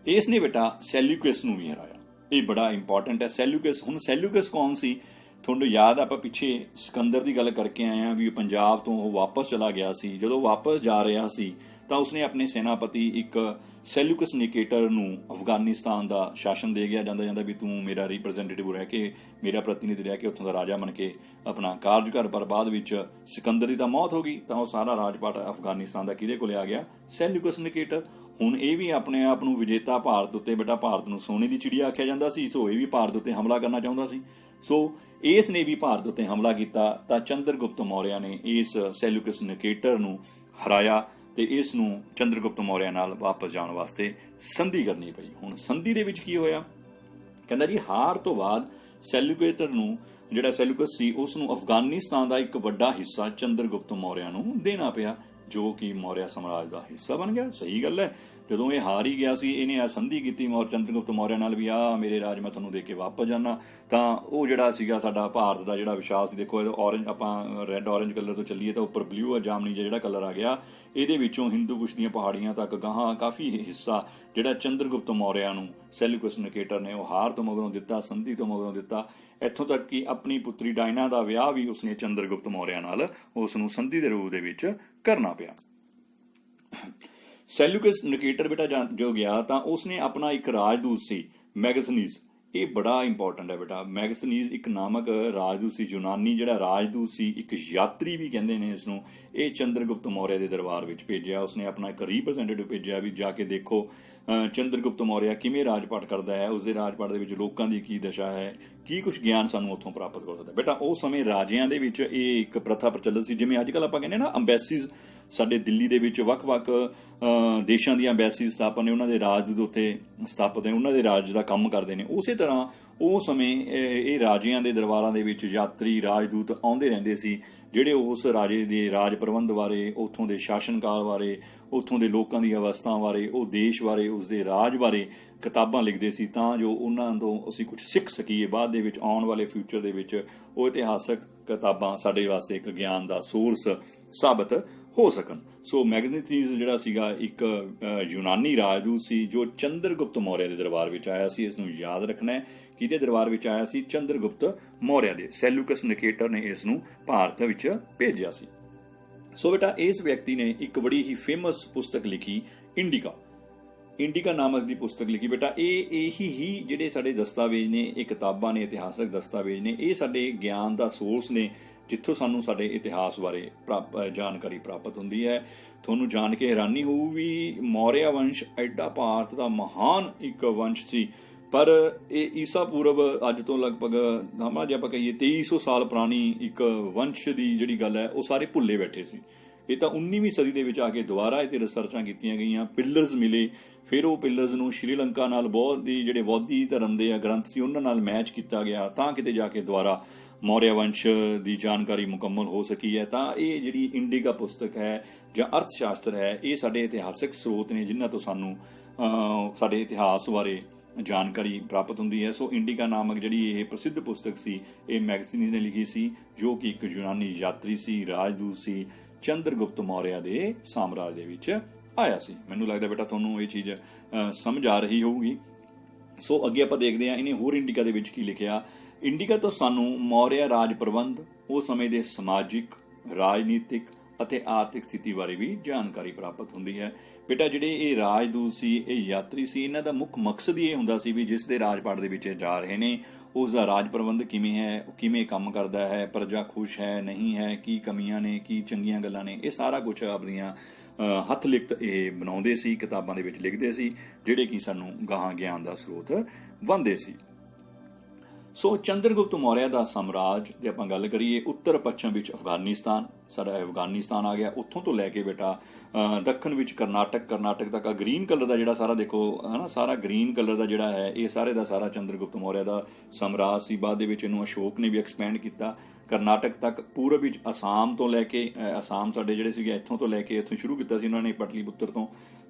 ਇਸ ਨੇ ਬੇਟਾ ਸੈਲਿਊਕਸ ਨੂੰ ਵੀ ਹਰਾਇਆ। ਇਹ ਬੜਾ ਇੰਪੋਰਟੈਂਟ ਹੈ। ਸੈਲਿਊਕਸ ਕੌਣ ਸੀ? ਤੁਹਾਨੂੰ ਯਾਦ, ਆਪਾਂ ਪਿੱਛੇ ਸਿਕੰਦਰ ਦੀ ਗੱਲ ਕਰਕੇ ਆਏ ਆ ਵੀ ਪੰਜਾਬ ਤੋਂ ਉਹ ਵਾਪਸ ਚਲਾ ਗਿਆ ਸੀ। ਜਦੋਂ ਵਾਪਸ ਜਾ ਰਿਹਾ ਸੀ ਤਾਂ ਉਸਨੇ ਆਪਣੇ ਸੈਨਾਪਤੀ ਇੱਕ ਸੈਲਿਊਕਸ ਨਿਕੇਟਰ ਨੂੰ ਅਫਗਾਨਿਸਤਾਨ ਦਾ ਸ਼ਾਸਨ ਦੇ ਗਿਆ, ਜਾਂਦਾ ਵੀ ਤੂੰ ਮੇਰਾ ਰਿਪਰੈਜ਼ੈਂਟੇਟਿਵ ਰਹਿ ਕੇ, ਮੇਰਾ ਪ੍ਰਤੀਨਿਧੀ ਰਹਿ ਕੇ ਉੱਥੋਂ ਦਾ ਰਾਜਾ ਬਣ ਕੇ ਆਪਣਾ ਕਾਰਜ ਕਰ। ਪਰ ਬਾਅਦ ਵਿੱਚ ਸਿਕੰਦਰ ਦੀ ਤਾਂ ਮੌਤ ਹੋ ਗਈ, ਤਾਂ ਉਹ ਸਾਰਾ ਰਾਜਪਾਟ ਅਫਗਾਨਿਸਤਾਨ ਦਾ ਕਿਹਦੇ ਕੋਲੇ ਆ ਗਿਆ? ਸੈਲਿਊਕਸ ਨਿਕੇਟਰ। ਹੁਣ ਇਹ ਵੀ ਆਪਣੇ ਆਪ ਨੂੰ ਵਿਜੇਤਾ ਭਾਰਤ ਉੱਤੇ, ਬੇਟਾ ਭਾਰਤ ਨੂੰ ਸੋਨੇ ਦੀ ਚਿੜੀਆ ਆਖਿਆ ਜਾਂਦਾ ਸੀ, ਸੋ ਇਹ ਵੀ ਭਾਰਤ ਉੱਤੇ ਹਮਲਾ ਕਰਨਾ ਚਾਹੁੰਦਾ ਸੀ। ਸੋ ਇਸ ਨੇ ਵੀ ਭਾਰਤ ਉੱਤੇ ਹਮਲਾ ਕੀਤਾ, ਤਾਂ ਚੰਦਰਗੁਪਤ ਮੌਰਿਆ ਨੇ ਇਸ ਸੈਲਿਊਕਸ ਨਿਕੇਟਰ ਨੂੰ ਹਰਾਇਆ ਤੇ ਇਸ ਨੂੰ ਚੰਦਰਗੁਪਤ ਮੌਰਿਆ ਨਾਲ ਵਾਪਸ ਜਾਣ ਵਾਸਤੇ ਸੰਧੀ ਕਰਨੀ ਪਈ। ਹੁਣ ਸੰਧੀ ਦੇ ਵਿੱਚ ਕੀ ਹੋਇਆ? ਕਹਿੰਦਾ ਜੀ ਹਾਰ ਤੋਂ ਬਾਅਦ ਸੈਲਿਊਕੇਟਰ ਨੂੰ, ਜਿਹੜਾ ਸੈਲਿਊਕਸ ਸੀ, ਉਸ ਨੂੰ ਅਫਗਾਨਿਸਤਾਨ ਦਾ ਇੱਕ ਵੱਡਾ ਹਿੱਸਾ ਚੰਦਰਗੁਪਤ ਮੌਰਿਆ ਨੂੰ ਦੇਣਾ ਪਿਆ, ਜੋ ਕਿ ਮੌਰਿਆ ਸਾਮਰਾਜ ਦਾ ਹਿੱਸਾ ਬਣ ਗਿਆ। ਸਹੀ ਗੱਲ ਹੈ। ਜਦੋਂ ਇਹ ਹਾਰ ਹੀ ਗਿਆ ਸੀ, ਇਹਨੇ ਆ ਸੰਧੀ ਕੀਤੀ ਚੰਦਰਗੁਪਤ ਮੌਰਿਆ ਨਾਲ ਵੀ ਆ ਮੇਰੇ ਰਾਜ ਮੈਂ ਤੁਹਾਨੂੰ ਦੇ ਕੇ ਵਾਪਸ ਜਾਣਾ, ਤਾਂ ਉਹ ਜਿਹੜਾ ਸੀਗਾ ਸਾਡਾ ਭਾਰਤ ਦਾ ਜਿਹੜਾ ਵਿਸ਼ਾਲ ਸੀ, ਦੇਖੋ ਔਰੰਜ, ਆਪਾਂ ਰੈੱਡ ਔਰੰਜ ਕਲਰ ਤੋਂ ਚੱਲੀਏ ਤਾਂ ਉੱਪਰ ਬਲੂ ਜਾਮਨੀ ਜਿਹੜਾ ਕਲਰ ਆ ਗਿਆ, ਇਹਦੇ ਵਿੱਚੋਂ ਹਿੰਦੂ ਕੁਸ਼ ਦੀਆਂ ਪਹਾੜੀਆਂ ਤੱਕ ਗਾਹਾਂ ਕਾਫੀ ਹਿੱਸਾ ਜਿਹੜਾ ਚੰਦਰਗੁਪਤ ਮੌਰਿਆ ਨੂੰ ਸੈਲਿਊਕਸ ਨਿਕੇਟਰ ਨੇ ਉਹ ਹਾਰ ਤੋਂ ਮਗਰੋਂ ਦਿੱਤਾ, ਸੰਧੀ ਤੋਂ ਮਗਰੋਂ ਦਿੱਤਾ। ਇੱਥੋਂ ਤੱਕ ਕਿ ਆਪਣੀ ਪੁੱਤਰੀ ਡਾਇਨਾ ਦਾ ਵਿਆਹ ਵੀ ਉਸਨੇ ਚੰਦਰਗੁਪਤ ਮੌਰਿਆ ਨਾਲ ਉਸ ਨੂੰ ਸੰਧੀ ਦੇ ਰੂਪ ਦੇ ਵਿੱਚ ਕਰਨਾ ਪਿਆ। ਸੈਲਿਊਕਸ ਨਿਕੇਟਰ ਬੇਟਾ ਜੋ ਗਿਆ ਤਾਂ ਉਸਨੇ ਆਪਣਾ ਇੱਕ ਰਾਜਦੂਤ ਸੀ ਮੈਗਥਨੀਜ਼। ਇਹ ਬੜਾ ਇੰਪੋਰਟੈਂਟ ਹੈ ਬੇਟਾ। ਮੈਗਥਨੀਜ਼ ਇੱਕ ਨਾਮਕ ਰਾਜਦੂਤ ਸੀ, ਯੂਨਾਨੀ ਜਿਹੜਾ ਰਾਜਦੂਤ ਸੀ, ਇੱਕ ਯਾਤਰੀ ਵੀ ਕਹਿੰਦੇ ਨੇ ਇਸ ਨੂੰ। ਇਹ ਚੰਦਰਗੁਪਤ ਮੌਰਿਆ ਦੇ ਦਰਬਾਰ ਵਿੱਚ ਭੇਜਿਆ। ਉਸਨੇ ਆਪਣਾ ਇੱਕ ਰਿਪਰੈਜ਼ੈਂਟੇਟਿਵ ਭੇਜਿਆ ਵੀ ਜਾ ਕੇ ਦੇਖੋ ਚੰਦਰਗੁਪਤ ਮੌਰਿਆ ਕਿਵੇਂ ਰਾਜਪਾਟ ਕਰਦਾ ਹੈ, ਉਸਦੇ ਰਾਜਪਾਟ ਦੇ ਵਿੱਚ ਲੋਕਾਂ ਦੀ ਕੀ ਦਸ਼ਾ ਹੈ, ਕੀ ਕੁਝ ਗਿਆਨ ਸਾਨੂੰ ਉੱਥੋਂ ਪ੍ਰਾਪਤ ਕਰ ਸਕਦਾ। ਬੇਟਾ ਉਸ ਸਮੇਂ ਰਾਜਿਆਂ ਦੇ ਵਿੱਚ ਇਹ ਇੱਕ ਪ੍ਰਥਾ ਪ੍ਰਚਲਿਤ ਸੀ, ਜਿਵੇਂ ਅੱਜ ਕੱਲ੍ਹ ਆਪਾਂ ਕਹਿੰਦੇ ਨਾ ਅੰਬੈਸੀਜ਼, ਸਾਡੇ ਦਿੱਲੀ ਦੇ ਵਿੱਚ ਵੱਖ-ਵੱਖ ਦੇਸ਼ਾਂ ਦੀਆਂ ਅੰਬੈਸੀਜ਼ ਸਥਾਪਨ ਨੇ, ਉਹਨਾਂ ਦੇ ਰਾਜਦੂਤ ਉੱਥੇ ਸਥਾਪਿਤ ਨੇ, ਉਹਨਾਂ ਦੇ ਰਾਜ ਦਾ ਕੰਮ ਕਰਦੇ ਨੇ। ਉਸੇ ਤਰ੍ਹਾਂ ਉਸ ਸਮੇਂ ਇਹ ਰਾਜਿਆਂ ਦੇ ਦਰਬਾਰਾਂ ਦੇ ਵਿੱਚ ਯਾਤਰੀ ਰਾਜਦੂਤ ਆਉਂਦੇ ਰਹਿੰਦੇ ਸੀ, ਜਿਹੜੇ ਉਸ ਰਾਜੇ ਦੇ ਰਾਜ ਪ੍ਰਬੰਧ ਬਾਰੇ, ਉੱਥੋਂ ਦੇ ਸ਼ਾਸਨਕਾਲ ਬਾਰੇ, ਉੱਥੋਂ ਦੇ ਲੋਕਾਂ ਦੀ ਅਵਸਥਾ ਬਾਰੇ, ਉਹ ਦੇਸ਼ ਬਾਰੇ, ਉਸਦੇ ਰਾਜ ਬਾਰੇ ਕਿਤਾਬਾਂ ਲਿਖਦੇ ਸੀ, ਤਾਂ ਜੋ ਉਹਨਾਂ ਤੋਂ ਅਸੀਂ ਕੁਝ ਸਿੱਖ ਸਕੀਏ। ਬਾਅਦ ਦੇ ਵਿੱਚ ਆਉਣ ਵਾਲੇ ਫਿਊਚਰ ਦੇ ਵਿੱਚ ਉਹ ਇਤਿਹਾਸਕ ਕਿਤਾਬਾਂ ਸਾਡੇ ਵਾਸਤੇ ਇੱਕ ਗਿਆਨ ਦਾ ਸੋਰਸ ਸਾਬਤ ਹੋ ਸਕਣ। ਸੋ ਮੈਗਥਨੀਜ਼ ਜਿਹੜਾ ਸੀਗਾ ਇੱਕ ਯੂਨਾਨੀ ਰਾਜਦੂਤ ਸੀ ਜੋ ਚੰਦਰਗੁਪਤ ਮੌਰਿਆ ਦੇ ਦਰਬਾਰ ਵਿੱਚ ਆਇਆ ਸੀ। ਇਸ ਨੂੰ ਯਾਦ ਰੱਖਣਾ ਹੈ, ਕਿਹਦੇ ਦਰਬਾਰ ਵਿੱਚ ਆਇਆ ਸੀ? ਚੰਦਰਗੁਪਤ ਮੌਰਿਆ ਦੇ। ਸੈਲਿਊਕਸ ਨਿਕੇਟਰ ਨੇ ਇਸ ਨੂੰ ਭਾਰਤ ਵਿੱਚ ਭੇਜਿਆ ਸੀ। ਸੋ ਬੇਟਾ ਇਸ ਵਿਅਕਤੀ ਨੇ ਇੱਕ ਬੜੀ ਹੀ ਫੇਮਸ ਪੁਸਤਕ ਲਿਖੀ, ਇੰਡੀਕਾ ਨਾਮਕ ਦੀ ਪੁਸਤਕ ਲਿਖੀ। ਬੇਟਾ ਇਹੀ ਹੀ ਜਿਹੜੇ ਸਾਡੇ ਦਸਤਾਵੇਜ਼ ਨੇ, ਇਹ ਕਿਤਾਬਾਂ ਨੇ, ਇਤਿਹਾਸਕ ਦਸਤਾਵੇਜ਼ ਨੇ, ਇਹ ਸਾਡੇ ਗਿਆਨ ਦਾ ਸੋਰਸ ਨੇ, ਜਿੱਥੋਂ ਸਾਨੂੰ ਸਾਡੇ ਇਤਿਹਾਸ ਬਾਰੇ ਜਾਣਕਾਰੀ ਪ੍ਰਾਪਤ ਹੁੰਦੀ ਹੈ। ਤੁਹਾਨੂੰ ਜਾਣ ਕੇ ਹੈਰਾਨੀ ਹੋਊ ਵੀ ਮੌਰਿਆ ਵੰਸ਼ ਐਡਾ ਭਾਰਤ ਦਾ ਮਹਾਨ ਇੱਕ ਵੰਸ਼ ਸੀ, ਪਰ ਇਹ ਈਸਾ ਪੂਰਵ ਅੱਜ ਤੋਂ ਲਗਭਗ ਜੇ ਆਪਾਂ ਕਹੀਏ 2300 ਸਾਲ ਪੁਰਾਣੀ ਇੱਕ ਵੰਸ਼ ਦੀ ਜਿਹੜੀ ਗੱਲ ਹੈ ਉਹ ਸਾਰੇ ਭੁੱਲੇ ਬੈਠੇ ਸੀ। ਇਹ ਤਾਂ 19ਵੀਂ ਸਦੀ ਦੇ ਵਿੱਚ ਆ ਕੇ ਦੁਬਾਰਾ ਇਹ 'ਤੇ ਰਿਸਰਚਾਂ ਕੀਤੀਆਂ ਗਈਆਂ, ਪਿਲਰਸ ਮਿਲੇ, ਫਿਰ ਉਹ ਪਿਲਰਸ ਨੂੰ ਸ਼੍ਰੀਲੰਕਾ ਨਾਲ ਬਹੁਤ ਦੀ ਜਿਹੜੇ ਬੌਧੀ ਧਰਮ ਦੇ ਗ੍ਰੰਥ ਸੀ ਉਹਨਾਂ ਨਾਲ ਮੈਚ ਕੀਤਾ ਗਿਆ, ਤਾਂ ਕਿਤੇ ਜਾ ਕੇ ਦੁਬਾਰਾ ਮੌਰਿਆ ਵੰਸ਼ ਦੀ ਜਾਣਕਾਰੀ ਮੁਕੰਮਲ ਹੋ ਸਕੀ ਹੈ। ਤਾਂ ਇਹ ਜਿਹੜੀ ਇੰਡੀਕਾ ਪੁਸਤਕ ਹੈ ਜਾਂ ਅਰਥ ਸ਼ਾਸਤਰ ਹੈ, ਇਹ ਸਾਡੇ ਇਤਿਹਾਸਕ ਸਰੋਤ ਨੇ ਜਿਨ੍ਹਾਂ ਤੋਂ ਸਾਨੂੰ ਸਾਡੇ ਇਤਿਹਾਸ ਬਾਰੇ ਜਾਣਕਾਰੀ ਪ੍ਰਾਪਤ ਹੁੰਦੀ ਹੈ। ਸੋ ਇੰਡੀਕਾ ਨਾਮਕ ਜਿਹੜੀ ਇਹ ਪ੍ਰਸਿੱਧ ਪੁਸਤਕ ਸੀ, ਇਹ ਮੈਗਜ਼ੀਨ ਨੇ ਲਿਖੀ ਸੀ, ਜੋ ਕਿ ਇੱਕ ਯੂਨਾਨੀ ਯਾਤਰੀ ਸੀ, ਰਾਜਦੂਤ ਸੀ, ਚੰਦਰਗੁਪਤ ਮੌਰਿਆ ਦੇ ਸਾਮਰਾਜ ਦੇ ਵਿੱਚ ਆਇਆ ਸੀ। ਮੈਨੂੰ ਲੱਗਦਾ ਬੇਟਾ ਤੁਹਾਨੂੰ ਇਹ ਚੀਜ਼ ਸਮਝ ਆ ਰਹੀ ਹੋਊਗੀ। ਸੋ ਅੱਗੇ ਆਪਾਂ ਦੇਖਦੇ ਹਾਂ ਇਹਨੇ ਹੋਰ ਇੰਡੀਕਾ ਦੇ ਵਿੱਚ ਕੀ ਲਿਖਿਆ। ਇੰਡੀਕਾ ਤੋਂ ਸਾਨੂੰ ਮੌਰਿਆ ਰਾਜ ਪ੍ਰਬੰਧ, ਉਸ ਸਮੇਂ ਦੇ ਸਮਾਜਿਕ, ਰਾਜਨੀਤਿਕ ਅਤੇ ਆਰਥਿਕ ਸਥਿਤੀ ਬਾਰੇ ਵੀ ਜਾਣਕਾਰੀ ਪ੍ਰਾਪਤ ਹੁੰਦੀ ਹੈ। ਬੇਟਾ ਜਿਹੜੇ ਇਹ ਰਾਜਦੂਤ ਸੀ, ਇਹ ਯਾਤਰੀ ਸੀ, ਇਹਨਾਂ ਦਾ ਮੁੱਖ ਮਕਸਦ ਇਹ ਹੁੰਦਾ ਸੀ ਵੀ ਜਿਸ ਦੇ ਰਾਜਪਾਟ ਦੇ ਵਿੱਚ ਜਾ ਰਹੇ ਨੇ ਉਸ ਦਾ ਰਾਜ ਪ੍ਰਬੰਧ ਕਿਵੇਂ ਹੈ, ਉਹ ਕਿਵੇਂ ਕੰਮ ਕਰਦਾ ਹੈ, ਪ੍ਰਜਾ ਖੁਸ਼ ਹੈ ਨਹੀਂ ਹੈ, ਕੀ ਕਮੀਆਂ ਨੇ, ਕੀ ਚੰਗੀਆਂ ਗੱਲਾਂ ਨੇ, ਇਹ ਸਾਰਾ ਕੁਝ ਆਪਣੀਆਂ ਹੱਥ ਲਿਖਤ ਇਹ ਬਣਾਉਂਦੇ ਸੀ, ਕਿਤਾਬਾਂ ਦੇ ਵਿੱਚ ਲਿਖਦੇ ਸੀ, ਜਿਹੜੇ ਕਿ ਸਾਨੂੰ ਗਾਹਾਂ ਗਿਆਨ ਦਾ ਸਰੋਤ ਬਣਦੇ ਸੀ। ਸੋ ਚੰਦਰਗੁਪਤ ਮੌਰਿਆ ਦਾ ਸਾਮਰਾਜ ਜੇ ਆਪਾਂ ਗੱਲ ਕਰੀਏ, ਉੱਤਰ ਪੱਛਮ ਵਿੱਚ ਅਫਗਾਨਿਸਤਾਨ, ਸਾਡਾ ਅਫਗਾਨਿਸਤਾਨ ਆ ਗਿਆ, ਉੱਥੋਂ ਤੋਂ ਲੈ ਕੇ ਬੇਟਾ ਦੱਖਣ ਵਿੱਚ ਕਰਨਾਟਕ ਤੱਕ ਆ ਗ੍ਰੀਨ ਕਲਰ ਦਾ ਜਿਹੜਾ ਸਾਰਾ ਦੇਖੋ ਹੈ ਨਾ, ਸਾਰਾ ਗ੍ਰੀਨ ਕਲਰ ਦਾ ਜਿਹੜਾ ਹੈ ਇਹ ਸਾਰੇ ਦਾ ਸਾਰਾ ਚੰਦਰਗੁਪਤ ਮੌਰਿਆ ਦਾ ਸਾਮਰਾਜ ਸੀ। ਬਾਅਦ ਦੇ ਵਿੱਚ ਇਹਨੂੰ ਅਸ਼ੋਕ ਨੇ ਵੀ ਐਕਸਪੈਂਡ ਕੀਤਾ ਕਰਨਾਟਕ ਤੱਕ। ਪੂਰਬ ਵਿੱਚ ਅਸਾਮ ਤੋਂ ਲੈ ਕੇ, ਅਸਾਮ ਸਾਡੇ ਜਿਹੜੇ ਸੀਗੇ ਇੱਥੋਂ ਤੋਂ ਲੈ ਕੇ, ਇੱਥੋਂ ਸ਼ੁਰੂ ਕੀਤਾ ਸੀ ਉਹਨਾਂ ਨੇ ਪਟਲੀਪੁੱਤਰ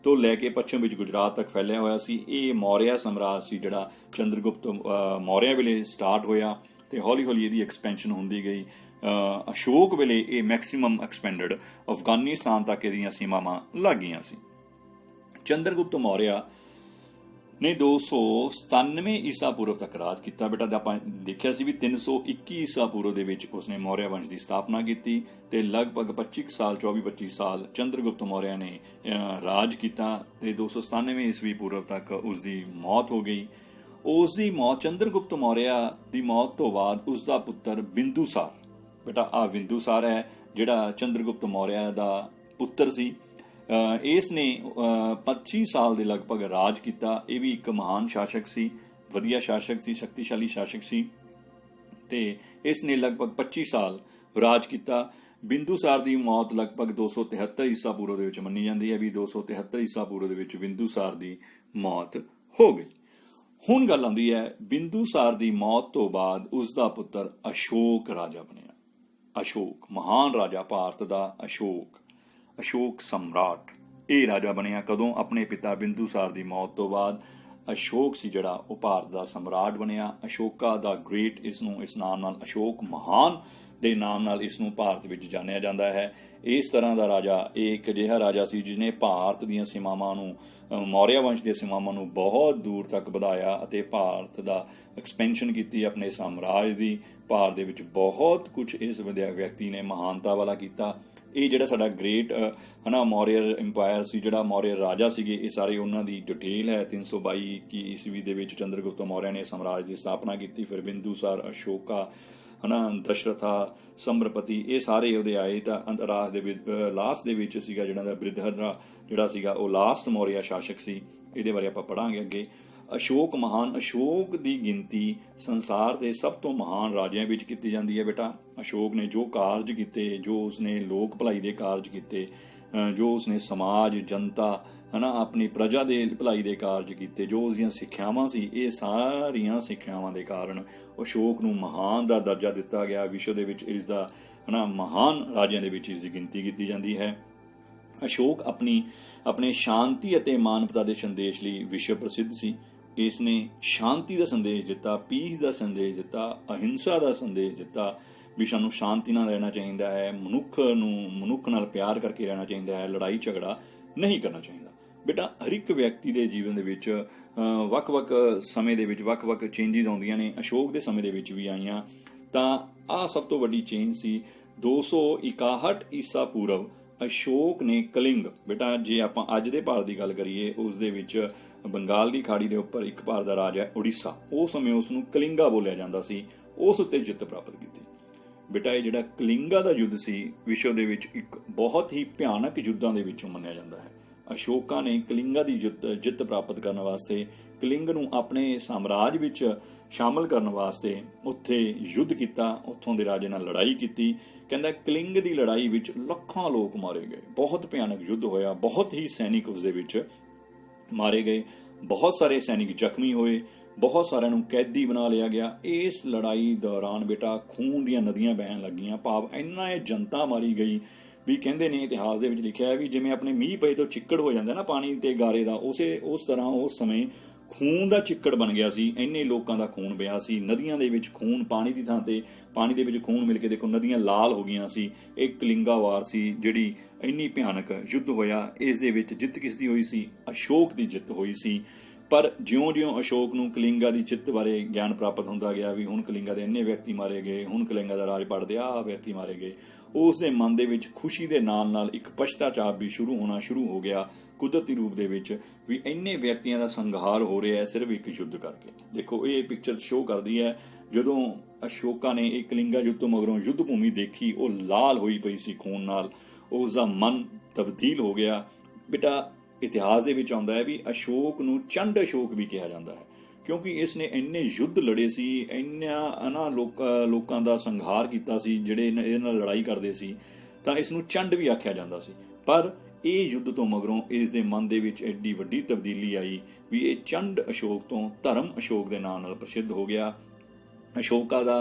ਤੋਂ ਲੈ ਕੇ ਪੱਛਮ ਵਿੱਚ ਗੁਜਰਾਤ ਤੱਕ ਫੈਲਿਆ ਹੋਇਆ ਸੀ। ਇਹ ਮੌਰਿਆ ਸਾਮਰਾਜ ਸੀ ਜਿਹੜਾ ਚੰਦਰਗੁਪਤ ਮੌਰਿਆ ਵੇਲੇ ਸਟਾਰਟ ਹੋਇਆ ਤੇ ਹੌਲੀ ਹੌਲੀ ਇਹਦੀ ਐਕਸਪੈਂਸ਼ਨ ਹੁੰਦੀ ਗਈ। ਅਸ਼ੋਕ ਵੇਲੇ ਇਹ ਮੈਕਸਿਮਮ ਐਕਸਪੈਂਡਡ ਅਫਗਾਨਿਸਤਾਨ ਤੱਕ ਇਹਦੀਆਂ ਸੀਮਾਵਾਂ ਲੱਗ ਗਈਆਂ ਸੀ। ਚੰਦਰਗੁਪਤ ਮੌਰਿਆ ਨੇ 297 ਈਸਾ ਪੂਰਵ ਤੱਕ ਰਾਜ ਕੀਤਾ। ਬੇਟਾ ਆਪਾਂ ਦੇਖਿਆ ਸੀ ਵੀ 321 ਈਸਾ ਪੂਰਵ ਦੇ ਵਿੱਚ ਉਸਨੇ ਮੌਰਿਆ ਵੰਸ਼ ਦੀ ਸਥਾਪਨਾ ਕੀਤੀ ਤੇ ਲਗਭਗ 24-25 ਸਾਲ ਚੰਦਰਗੁਪਤ ਮੌਰਿਆ ਨੇ ਰਾਜ ਕੀਤਾ ਤੇ 297 ਈਸਵੀ ਪੂਰਵ ਤੱਕ ਉਸਦੀ ਮੌਤ ਹੋ ਗਈ। ਉਸ ਦੀ ਮੌਤ, ਚੰਦਰਗੁਪਤ ਮੌਰਿਆ ਦੀ ਮੌਤ ਤੋਂ ਬਾਅਦ ਉਸ ਦਾ ਪੁੱਤਰ ਬਿੰਦੂਸਾਰ, ਬੇਟਾ ਆ ਬਿੰਦੂਸਾਰ ਹੈ ਜਿਹੜਾ ਚੰਦਰਗੁਪਤ ਮੌਰਿਆ ਦਾ ਪੁੱਤਰ ਸੀ। ਇਸ ਨੇ 25 ਸਾਲ ਦੇ ਲਗਭਗ ਰਾਜ ਕੀਤਾ। ਇਹ ਵੀ ਇੱਕ ਮਹਾਨ ਸ਼ਾਸਕ ਸੀ, ਵਧੀਆ ਸ਼ਾਸਕ ਸੀ, ਸ਼ਕਤੀਸ਼ਾਲੀ ਸ਼ਾਸਕ ਸੀ ਤੇ ਇਸ ਨੇ ਲਗਭਗ 25 ਸਾਲ ਰਾਜ ਕੀਤਾ। ਬਿੰਦੂਸਾਰ ਦੀ ਮੌਤ ਲਗਭਗ 273 ਈਸਾ ਪੂਰਵ ਦੇ ਵਿੱਚ ਮੰਨੀ ਜਾਂਦੀ ਹੈ ਵੀ 273 ਈਸਾ ਪੂਰਵ ਦੇ ਵਿੱਚ ਬਿੰਦੂਸਾਰ ਦੀ ਮੌਤ ਹੋ ਗਈ। ਹੁਣ ਗੱਲ ਆਉਂਦੀ ਹੈ ਬਿੰਦੂਸਾਰ ਦੀ ਮੌਤ ਤੋਂ ਬਾਅਦ ਉਸ ਦਾ ਪੁੱਤਰ ਅਸ਼ੋਕ ਰਾਜਾ ਬਣਿਆ। ਅਸ਼ੋਕ ਮਹਾਨ ਰਾਜਾ, ਭਾਰਤ ਦਾ ਅਸ਼ੋਕ ਸਮਰਾਟ, ਇਹ ਰਾਜਾ ਬਣਿਆ ਕਦੋਂ? ਆਪਣੇ ਪਿਤਾ ਬਿੰਦੂਸਾਰ ਦੀ ਮੌਤ ਤੋਂ ਬਾਅਦ ਅਸ਼ੋਕ ਸੀ ਜਿਹੜਾ ਉਹ ਭਾਰਤ ਦਾ ਸਮਰਾਟ ਬਣਿਆ। ਅਸ਼ੋਕਾ ਦਾ ਗ੍ਰੇਟ, ਇਸ ਨੂੰ ਇਸ ਨਾਮ ਨਾਲ, ਅਸ਼ੋਕ ਮਹਾਨ ਦੇ ਨਾਮ ਨਾਲ ਇਸ ਨੂੰ ਭਾਰਤ ਵਿੱਚ ਜਾਣਿਆ ਜਾਂਦਾ ਹੈ। ਇਸ ਤਰ੍ਹਾਂ ਦਾ ਰਾਜਾ, ਇਹ ਇੱਕ ਅਜਿਹਾ ਰਾਜਾ ਸੀ ਜਿਸਨੇ ਭਾਰਤ ਦੀਆਂ ਸੀਮਾਵਾਂ ਨੂੰ, ਮੌਰਿਆ ਵੰਸ਼ ਦੀਆਂ ਸੀਮਾਵਾਂ ਨੂੰ ਬਹੁਤ ਦੂਰ ਤੱਕ ਵਧਾਇਆ ਅਤੇ ਭਾਰਤ ਦਾ ਐਕਸਪੈਂਸ਼ਨ ਕੀਤੀ ਆਪਣੇ ਸਾਮਰਾਜ ਦੀ। ਭਾਰਤ ਦੇ ਵਿੱਚ ਬਹੁਤ ਕੁਝ ਇਸ ਵਿਅਕਤੀ ਨੇ ਮਹਾਨਤਾ ਵਾਲਾ ਕੀਤਾ। ਇਹ ਜਿਹੜਾ ਸਾਡਾ ਗ੍ਰੇਟ ਮੌਰੀਅਰ ਇੰਪਾਇਰ ਸੀ, ਜਿਹੜਾ ਮੌਰੀਅਰ ਰਾਜਾ ਸੀਗੇ, ਇਹ ਸਾਰੇ ਉਹਨਾਂ ਦੀ ਡਿਟੇਲ ਹੈ। 322 ਈਸਵੀ ਦੇ ਵਿੱਚ ਚੰਦਰਗੁਪਤ ਮੌਰਿਆ ਨੇ ਸਾਮਰਾਜ ਦੀ ਸਥਾਪਨਾ ਕੀਤੀ। ਫਿਰ ਬਿੰਦੂਸਾਰ, ਅਸ਼ੋਕਾ, ਦਸ਼ਰਥਾ, ਸੰਭਰਪਤੀ, ਇਹ ਸਾਰੇ ਉਹਦੇ ਆਏ। ਤਾਂ ਰਾਜ ਦੇ ਲਾਸਟ ਦੇ ਵਿੱਚ ਸੀਗਾ ਜਿਹੜਾ ਦਾ ਬ੍ਰਿਧਹਰਾ ਜਿਹੜਾ ਸੀਗਾ ਉਹ ਲਾਸਟ ਮੌਰੀਆ ਸ਼ਾਸਕ ਸੀ। ਇਹਦੇ ਬਾਰੇ ਆਪਾਂ ਪੜਾਂਗੇ ਅੱਗੇ। ਅਸ਼ੋਕ ਮਹਾਨ, ਅਸ਼ੋਕ ਦੀ ਗਿਣਤੀ ਸੰਸਾਰ ਦੇ ਸਭ ਤੋਂ ਮਹਾਨ ਰਾਜਿਆਂ ਵਿੱਚ ਕੀਤੀ ਜਾਂਦੀ ਹੈ। ਬੇਟਾ ਅਸ਼ੋਕ ਨੇ ਜੋ ਕਾਰਜ ਕੀਤੇ, ਜੋ ਉਸਨੇ ਲੋਕ ਭਲਾਈ ਦੇ ਕਾਰਜ ਕੀਤੇ, ਜੋ ਉਸਨੇ ਸਮਾਜ, ਜਨਤਾ ਆਪਣੀ ਪ੍ਰਜਾ ਦੇ ਭਲਾਈ ਦੇ ਕਾਰਜ ਕੀਤੇ, ਜੋ ਉਸਦੀਆਂ ਸਿੱਖਿਆਵਾਂ ਸੀ, ਇਹ ਸਾਰੀਆਂ ਸਿੱਖਿਆਵਾਂ ਦੇ ਕਾਰਨ ਅਸ਼ੋਕ ਨੂੰ ਮਹਾਨ ਦਾ ਦਰਜਾ ਦਿੱਤਾ ਗਿਆ। ਵਿਸ਼ਵ ਦੇ ਵਿੱਚ ਇਸ ਦਾ ਮਹਾਨ ਰਾਜਿਆਂ ਦੇ ਵਿੱਚ ਇਸ ਦੀ ਗਿਣਤੀ ਕੀਤੀ ਜਾਂਦੀ ਹੈ। ਅਸ਼ੋਕ ਆਪਣੇ ਸ਼ਾਂਤੀ ਅਤੇ ਮਾਨਵਤਾ ਦੇ ਸੰਦੇਸ਼ ਲਈ ਵਿਸ਼ਵ ਪ੍ਰਸਿੱਧ ਸੀ। ਇਸ ਨੇ ਸ਼ਾਂਤੀ ਦਾ ਸੰਦੇਸ਼ ਦਿੱਤਾ, ਪੀਸ ਦਾ ਸੰਦੇਸ਼ ਦਿੱਤਾ, ਅਹਿੰਸਾ ਦਾ ਸੰਦੇਸ਼ ਦਿੱਤਾ ਵੀ ਸਾਨੂੰ ਸ਼ਾਂਤੀ ਨਾਲ ਰਹਿਣਾ ਚਾਹੀਦਾ ਹੈ, ਮਨੁੱਖ ਨਾਲ ਪਿਆਰ ਕਰਕੇ ਰਹਿਣਾ ਚਾਹੀਦਾ ਹੈ, ਲੜਾਈ ਝਗੜਾ ਨਹੀਂ ਕਰਨਾ ਚਾਹੀਦਾ। ਬੇਟਾ ਹਰ ਇੱਕ ਵਿਅਕਤੀ ਦੇ ਜੀਵਨ ਦੇ ਵਿੱਚ ਵੱਖ-ਵੱਖ ਸਮੇਂ ਦੇ ਵਿੱਚ ਵੱਖ-ਵੱਖ ਚੇਂਜਿਸ ਆਉਂਦੀਆਂ ਨੇ। ਅਸ਼ੋਕ ਦੇ ਸਮੇਂ ਦੇ ਵਿੱਚ ਵੀ ਆਈਆਂ। ਤਾਂ ਆਹ ਸਭ ਤੋਂ ਵੱਡੀ ਚੇਂਜ ਸੀ 261 ਈਸਾ ਪੂਰਵ। ਅਸ਼ੋਕ ਨੇ ਕਲਿੰਗ, ਬੇਟਾ ਜੇ ਆਪਾਂ ਅੱਜ ਦੇ ਭਾਰਤ ਦੀ ਗੱਲ ਕਰੀਏ, ਉਸ ਦੇ ਵਿੱਚ ਬੰਗਾਲ ਦੀ ਖਾੜੀ ਦੇ ਉੱਪਰ ਇੱਕ ਭਾਰਤ ਦਾ ਰਾਜ ਹੈ ਉੜੀਸਾ, ਉਸ ਸਮੇਂ ਉਸ ਨੂੰ ਕਲਿੰਗਾ ਬੋਲਿਆ ਜਾਂਦਾ ਸੀ, ਉਸ ਉੱਤੇ ਜਿੱਤ ਪ੍ਰਾਪਤ ਕੀਤੀ। ਬੇਟਾ ਇਹ ਜਿਹੜਾ ਕਲਿੰਗਾ ਦਾ ਯੁੱਧ ਸੀ, ਵਿਸ਼ਵ ਦੇ ਵਿੱਚ ਇੱਕ ਬਹੁਤ ਹੀ ਭਿਆਨਕ ਯੁੱਧਾਂ ਦੇ ਵਿੱਚੋਂ ਮੰਨਿਆ ਜਾਂਦਾ ਹੈ। ਅਸ਼ੋਕਾ ਨੇ ਕਲਿੰਗਾ ਦੀ ਜਿੱਤ ਪ੍ਰਾਪਤ ਕਰਨ ਵਾਸਤੇ ਕਲਿੰਗ ਨੂੰ ਆਪਣੇ ਸਾਮਰਾਜ ਵਿੱਚ ਸ਼ਾਮਲ ਕਰਨ ਵਾਸਤੇ ਉੱਥੇ ਯੁੱਧ ਕੀਤਾ, ਉੱਥੋਂ ਦੇ ਰਾਜੇ ਨਾਲ ਲੜਾਈ ਕੀਤੀ। ਕਹਿੰਦਾ ਕਲਿੰਗ ਦੀ ਲੜਾਈ ਵਿੱਚ ਲੱਖਾਂ ਲੋਕ ਮਾਰੇ ਗਏ, ਬਹੁਤ ਭਿਆਨਕ ਯੁੱਧ ਹੋਇਆ, ਬਹੁਤ ਹੀ ਸੈਨਿਕ ਉਸ ਦੇ ਵਿੱਚ ਮਾਰੇ ਗਏ, ਬਹੁਤ ਸਾਰੇ ਸੈਨਿਕ ਜ਼ਖਮੀ ਹੋਏ, ਬਹੁਤ ਸਾਰਿਆਂ ਨੂੰ ਕੈਦੀ ਬਣਾ ਲਿਆ ਗਿਆ। ਇਸ ਲੜਾਈ ਦੌਰਾਨ ਬੇਟਾ ਖੂਨ ਦੀਆਂ ਨਦੀਆਂ ਵਹਿਣ ਲੱਗੀਆਂ, ਭਾਵ ਇੰਨਾ ਇਹ ਜਨਤਾ ਮਾਰੀ ਗਈ ਵੀ ਕਹਿੰਦੇ ਨੇ ਇਤਿਹਾਸ ਦੇ ਵਿੱਚ ਲਿਖਿਆ ਹੈ ਵੀ ਜਿਵੇਂ ਆਪਣੇ ਮੀਂਹ ਪਏ ਤੋਂ ਚਿੱਕੜ ਹੋ ਜਾਂਦਾ ਨਾ ਪਾਣੀ ਤੇ ਗਾਰੇ ਦਾ, ਉਸ ਤਰ੍ਹਾਂ ਉਸ ਸਮੇਂ ਖੂਨ ਦਾ ਚਿੱਕੜ ਬਣ ਗਿਆ ਸੀ। ਇੰਨੇ ਲੋਕਾਂ ਦਾ ਖੂਨ ਵਹਿਆ ਸੀ, ਨਦੀਆਂ ਦੇ ਵਿੱਚ ਖੂਨ, ਪਾਣੀ ਦੀ ਥਾਂ ਤੇ ਪਾਣੀ ਦੇ ਵਿੱਚ ਖੂਨ ਮਿਲ ਕੇ ਦੇਖੋ ਨਦੀਆਂ ਲਾਲ ਹੋ ਗਈਆਂ ਸੀ। ਇਹ ਕਲਿੰਗਾ ਵਾਰ ਸੀ ਜਿਹੜੀ ਇੰਨੀ ਭਿਆਨਕ ਯੁੱਧ ਹੋਇਆ। ਇਸ ਦੇ ਵਿੱਚ ਜਿੱਤ ਕਿਸ ਦੀ ਹੋਈ ਸੀ? ਅਸ਼ੋਕ ਦੀ ਜਿੱਤ ਹੋਈ ਸੀ। ਪਰ ਜਿਉਂ-ਜਿਉਂ ਅਸ਼ੋਕ ਨੂੰ ਕਲਿੰਗਾ ਦੀ ਜਿੱਤ ਬਾਰੇ ਗਿਆਨ ਪ੍ਰਾਪਤ ਹੁੰਦਾ ਗਿਆ ਵੀ ਹੁਣ ਕਲਿੰਗਾ ਦੇ ਇੰਨੇ ਵਿਅਕਤੀ ਮਾਰੇ ਗਏ, ਹੁਣ ਕਲਿੰਗਾ ਦਾ ਰਾਜ ਪੜਦੇ ਆਹ ਵਿਅਕਤੀ ਮਾਰੇ ਗਏ, ਉਸ ਦੇ ਮਨ ਦੇ ਵਿੱਚ ਖੁਸ਼ੀ ਦੇ ਨਾਲ ਇੱਕ ਪਛਤਾਚਾਪ ਵੀ ਸ਼ੁਰੂ ਹੋ ਗਿਆ ਕੁਦਰਤੀ ਰੂਪ ਦੇ ਵਿੱਚ ਵੀ ਇੰਨੇ ਵਿਅਕਤੀਆਂ ਦਾ ਸੰਘਾਰ ਹੋ ਰਿਹਾ ਹੈ ਸਿਰਫ ਇੱਕ ਯੁੱਧ ਕਰਕੇ। ਦੇਖੋ ਇਹ ਪਿਕਚਰ ਸ਼ੋਅ ਕਰਦੀ ਹੈ ਜਦੋਂ ਅਸ਼ੋਕਾ ਨੇ ਇਹ ਕਲਿੰਗਾ ਯੁੱਧ ਤੋਂ ਮਗਰੋਂ ਯੁੱਧ ਭੂਮੀ ਦੇਖੀ, ਉਹ ਲਾਲ ਹੋਈ ਪਈ ਸੀ ਖੂਨ ਨਾਲ, ਉਸ ਦਾ ਮਨ ਤਬਦੀਲ ਹੋ ਗਿਆ। ਬੇਟਾ ਇਤਿਹਾਸ ਦੇ ਵਿੱਚ ਆਉਂਦਾ ਹੈ ਵੀ ਅਸ਼ੋਕ ਨੂੰ ਚੰਡ ਅਸ਼ੋਕ ਵੀ ਕਿਹਾ ਜਾਂਦਾ ਹੈ ਕਿਉਂਕਿ ਇਸ ਨੇ ਇੰਨੇ ਯੁੱਧ ਲੜੇ ਸੀ, ਇੰਨਾ ਲੋਕਾਂ ਦਾ ਸੰਘਾਰ ਕੀਤਾ ਸੀ ਜਿਹੜੇ ਇਹਦੇ ਨਾਲ ਲੜਾਈ ਕਰਦੇ ਸੀ, ਤਾਂ ਇਸ ਨੂੰ ਚੰਡ ਵੀ ਆਖਿਆ ਜਾਂਦਾ ਸੀ। ਪਰ ਇਹ ਯੁੱਧ ਤੋਂ ਮਗਰੋਂ ਇਸ ਦੇ ਮਨ ਦੇ ਵਿੱਚ ਐਡੀ ਵੱਡੀ ਤਬਦੀਲੀ ਆਈ ਵੀ ਇਹ ਚੰਡ ਅਸ਼ੋਕ ਤੋਂ ਧਰਮ ਅਸ਼ੋਕ ਦੇ ਨਾਂ ਨਾਲ ਪ੍ਰਸਿੱਧ ਹੋ ਗਿਆ। ਅਸ਼ੋਕਾ ਦਾ